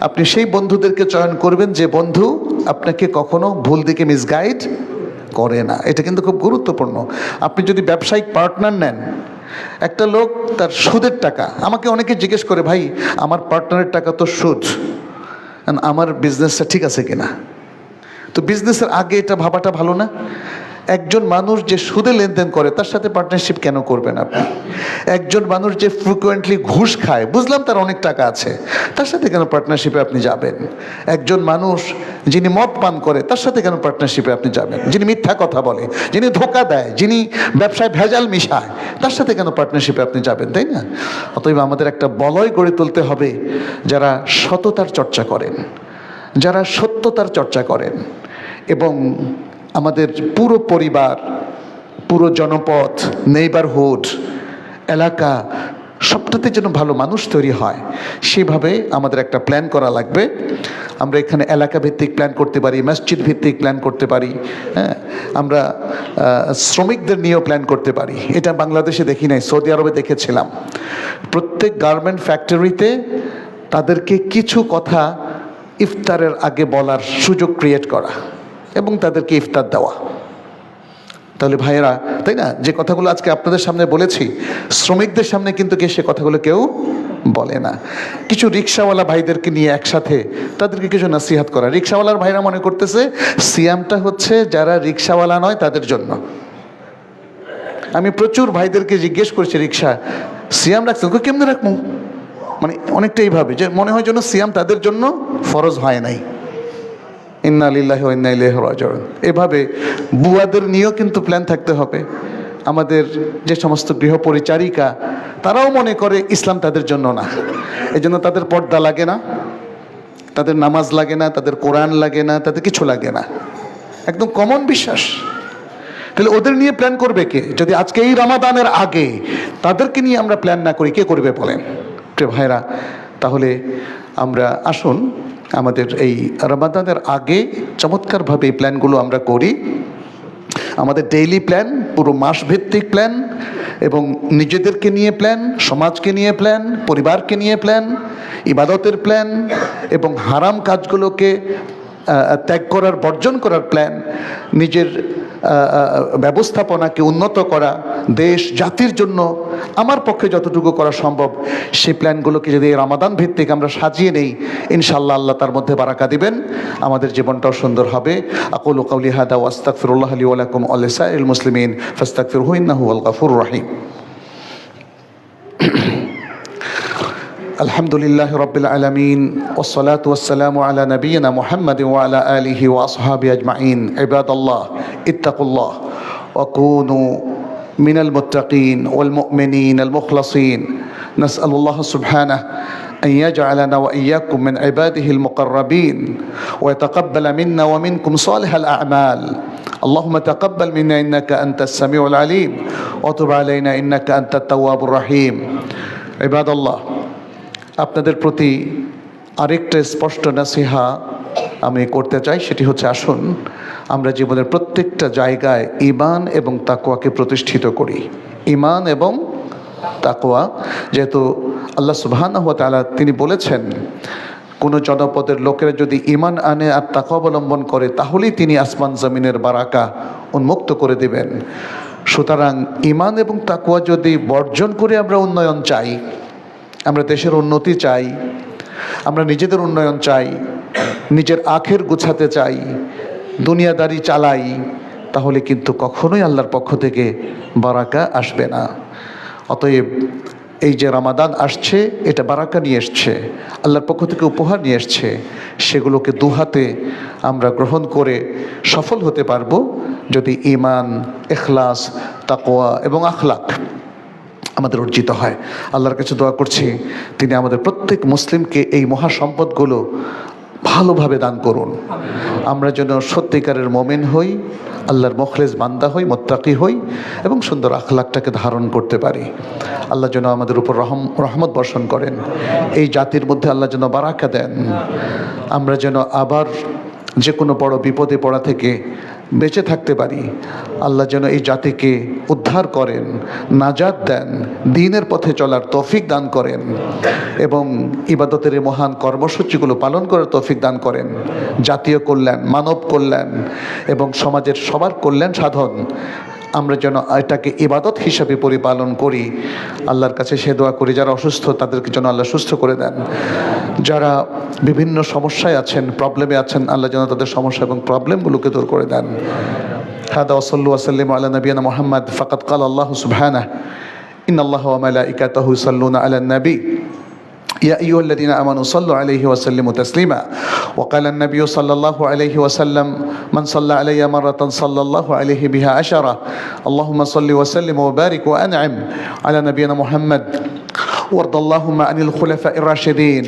S1: আপনি সেই বন্ধুদেরকে চয়ন করবেন যে বন্ধু আপনাকে কখনো ভুল দিকে মিসগাইড করে না। এটা কিন্তু খুব গুরুত্বপূর্ণ। আপনি যদি ব্যবসায়িক পার্টনার নেন, একটা লোক তার সুদের টাকা, আমাকে অনেকে জিজ্ঞেস করে, ভাই আমার পার্টনারের টাকা তো সুদ, আমার বিজনেসটা ঠিক আছে কিনা? তো বিজনেসের আগে এটা ভাবাটা ভালো না? একজন মানুষ যে সুদে লেনদেন করে তার সাথে পার্টনারশিপ কেন করবেন আপনি? একজন মানুষ যে ফ্রিকুয়েন্টলি ঘুষ খায়, বুঝলাম তার অনেক টাকা আছে, তার সাথে কেন পার্টনারশিপে আপনি যাবেন? একজন মানুষ যিনি মদ পান করে তার সাথে কেন পার্টনারশিপে আপনি যাবেন? যিনি মিথ্যা কথা বলে, যিনি ধোঁকা দেয়, যিনি ব্যবসায় ভেজাল মিশায়, তার সাথে কেন পার্টনারশিপে আপনি যাবেন, তাই না? অতএব আমাদের একটা বলয় গড়ে তুলতে হবে যারা সততার চর্চা করেন, যারা সত্যতার চর্চা করেন, এবং আমাদের পুরো পরিবার, পুরো জনপদ, নেইবারহুড, এলাকা, সবটাতে যেন ভালো মানুষ তৈরি হয়, সেভাবে আমাদের একটা প্ল্যান করা লাগবে। আমরা এখানে এলাকা ভিত্তিক প্ল্যান করতে পারি, মসজিদ ভিত্তিক প্ল্যান করতে পারি, হ্যাঁ, আমরা শ্রমিকদের নিয়েও প্ল্যান করতে পারি। এটা বাংলাদেশে দেখি নাই, সৌদি আরবে দেখেছিলাম। প্রত্যেক গার্মেন্ট ফ্যাক্টরিতে তাদেরকে কিছু কথা ইফতারের আগে বলার সুযোগ ক্রিয়েট করা এবং তাদেরকে ইফতার দেওয়া। তাহলে ভাইয়েরা, তাই না, যে কথাগুলো আজকে আপনাদের সামনে বলেছি, শ্রমিকদের সামনে কিন্তু সে কথাগুলো কেউ বলে না। কিছু রিক্সাওয়ালা ভাইদেরকে নিয়ে একসাথে তাদেরকে কিছু নসিহাত করা। রিক্সাওয়ালার ভাইরা মনে করতেছে সিয়ামটা হচ্ছে যারা রিক্সাওয়ালা নয় তাদের জন্য। আমি প্রচুর ভাইদেরকে জিজ্ঞেস করছি, রিক্সা সিয়াম রাখছেন, কেমনে রাখবো? মানে অনেকটা এইভাবে যে মনে হয় যেন সিয়াম তাদের জন্য ফরজ হয় নাই। ইন্না লিল্লাহি ওয়া ইন্না ইলাইহি রাজিউন। এভাবে বুয়াদের নিয়েও কিন্তু প্ল্যান থাকতে হবে। আমাদের যে সমস্ত গৃহপরিচারিকা, তারাও মনে করে ইসলাম তাদের জন্য না, এই জন্য তাদের পর্দা লাগে না, তাদের নামাজ লাগে না, তাদের কোরআন লাগে না, তাদের কিছু লাগে না, একদম কমন বিশ্বাস। তাহলে ওদের নিয়ে প্ল্যান করবে কে? যদি আজকে এই রমাদানের আগে তাদেরকে নিয়ে আমরা প্ল্যান না করি, কে করবে বলেন? প্রিয় ভাইরা, তাহলে আমরা আসুন আমাদের এই রমাদানের আগে চমৎকারভাবে এই প্ল্যানগুলো আমরা করি। আমাদের ডেইলি প্ল্যান, পুরো মাসভিত্তিক প্ল্যান, এবং নিজেদেরকে নিয়ে প্ল্যান, সমাজকে নিয়ে প্ল্যান, পরিবারকে নিয়ে প্ল্যান, ইবাদতের প্ল্যান, এবং হারাম কাজগুলোকে ত্যাগ করার, বর্জন করার প্ল্যান, নিজের ব্যবস্থাপনাকে উন্নত করা, দেশ জাতির জন্য আমার পক্ষে যতটুকু করা সম্ভব সেই প্ল্যানগুলোকে যদি রমাদান ভিত্তিক আমরা সাজিয়ে নেই, ইনশাআল্লাহ আল্লাহ তার মধ্যে বারাকা দিবেন, আমাদের জীবনটাও সুন্দর হবে। আকুলু কাউলি হাদা ওয়া আস্তাগফিরুল্লাহ লি ওয়া লাকুম ওয়া লিসাইরিল মুসলিমিন ফাস্তাগফিরুহু ইন্নাহু হুয়াল গফুরুর রহিম। আলহামদুলিল্লাহ রাব্বিল আলামিন ওয়াস সালাতু ওয়াস সালামু আলা নাবিয়িনা মুহাম্মাদিন ওয়া আলা আলিহি ওয়া আসহাবিহি আজমাইন। ইবাদাল্লাহ ইত্তাকুল্লাহ ওয়া কুনু মিনাল মুত্তাকিন ওয়াল মুমিনিনাল মুখলাসিন। নাসআলুল্লাহ সুবহানাহু أن يجعلنا وإياكم من عباده المقربين ويتقبل منا ومنكم صالح الأعمال. اللهم تقبل منا إنك أنت السميع العليم وتب علينا إنك أنت التواب الرحيم. عباد الله, আপনাদের প্রতি আরেকটা স্পষ্ট নাসিহা আমি করতে চাই, সেটি হচ্ছে আসুন আমরা জীবনের প্রত্যেকটা জায়গায় ঈমান এবং তাকওয়াকে প্রতিষ্ঠিত করি। ঈমান এবং তাকওয়া, যেহেতু আল্লাহ সুবহানাহু ওয়া তাআলা তিনি বলেছেন কোনো জনপদের লোকেরা যদি ঈমান আনে আর তাকওয়া অবলম্বন করে তাহলেই তিনি আসমান জমিনের বারাকা উন্মুক্ত করে দেবেন। সুতরাং ঈমান এবং তাকওয়া যদি বর্জন করে আমরা উন্নয়ন চাই, আমরা দেশের উন্নতি চাই, আমরা নিজেদের উন্নয়ন চাই, নিজের আখের গুছাতে চাই, দুনিয়াদারি চালাই, তাহলে কিন্তু কখনোই আল্লাহর পক্ষ থেকে বারাকা আসবে না। অতএব এই যে রমাদান আসছে, এটা বারাকা নিয়ে এসছে, আল্লাহর পক্ষ থেকে উপহার নিয়ে এসছে, সেগুলোকে দুহাতে আমরা গ্রহণ করে সফল হতে পারবো যদি ঈমান, ইখলাস, তাকওয়া এবং আখলাক আমাদের অর্জিত হয়। আল্লাহর কাছে দোয়া করছি, তিনি আমাদের প্রত্যেক মুসলিমকে এই মহাসম্পদগুলো ভালোভাবে দান করুন। আমরা যেন সত্যিকারের মোমেন হই, আল্লাহর মুখলেস বান্দা হই, মুত্তাকি হই এবং সুন্দর আখলাকটাকে ধারণ করতে পারি। আল্লাহ যেন আমাদের উপর রহমত বর্ষণ করেন, এই জাতির মধ্যে আল্লাহ যেন বারাকা দেন, আমরা যেন আবার যে কোনো বড় বিপদে পড়া থেকে বেঁচে থাকতে পারি। আল্লাহ যেন এই জাতিকে উদ্ধার করেন, নাজাত দেন, দ্বীনের পথে চলার তৌফিক দান করেন এবং ইবাদতের এই মহান কর্মসূচিগুলো পালন করার তৌফিক দান করেন। জাতীয় কল্যাণ, মানব কল্যাণ এবং সমাজের সবার কল্যাণ সাধন আমরা যেন এটাকে ইবাদত হিসাবে পরিপালন করি। আল্লাহর কাছে সে দোয়া করি, যারা অসুস্থ তাদেরকে যেন আল্লাহ সুস্থ করে দেন, যারা বিভিন্ন সমস্যায় আছেন, প্রবলেমে আছেন, আল্লাহ যেন তাদের সমস্যা এবং প্রবলেমগুলোকে দূর করে দেন। হাদা ওয়াসাল্লু ওয়াসাল্লিমু আলা নবিয়িনা মুহাম্মদ ফাকাদ ক্বালা আল্লাহু সুবহানাহু ইন্নাল্লাহা ওয়া মালাইকাতাহু ইউসাল্লুনা আলান নবী يا أيها الذين آمنوا صلوا عليه وسلموا تسليما وقال النبي صلى الله عليه وسلم من صلى علي مرة صلى الله عليه بها عشرة اللهم صل وسلم وبارك وأنعم على نبينا محمد وارض اللهم عن الخلفاء الراشدين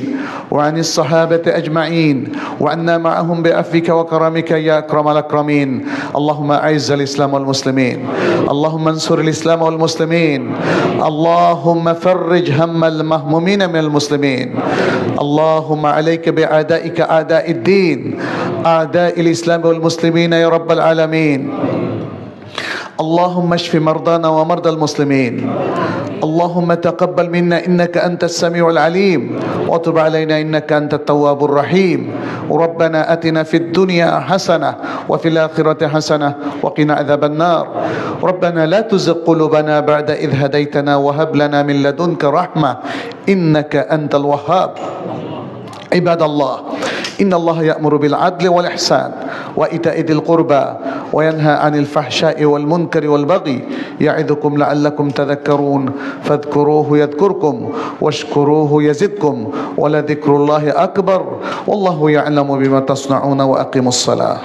S1: وعن الصحابة أجمعين وعنا معهم بعفوك وكرمك يا أكرم الأكرمين اللهم أعز الإسلام والمسلمين اللهم انصر الإسلام والمسلمين اللهم فرج هم المهمومين من المسلمين اللهم عليك بأعدائك أعداء الدين أعداء الإسلام والمسلمين يا رب العالمين اللهم اشف مرضانا ومرضى المسلمين اللهم تقبل منا إنك أنت السميع العليم وتب علينا إنك أنت التواب الرحيم ربنا أتنا في الدنيا حسنة وفي الآخرة حسنة وقنا عذاب النار ربنا لا تزغ قلوبنا بعد إذ هديتنا وهب لنا من لدنك رحمة إنك أنت الوهاب عباد الله إن الله يأمر بالعدل والإحسان وإيتاء ذي القربى وينهى عن الفحشاء والمنكر والبغي يعظكم لعلكم تذكرون فاذكروه يذكركم واشكروه يزدكم ولذكر الله أكبر والله يعلم بما تصنعون وأقيموا الصلاة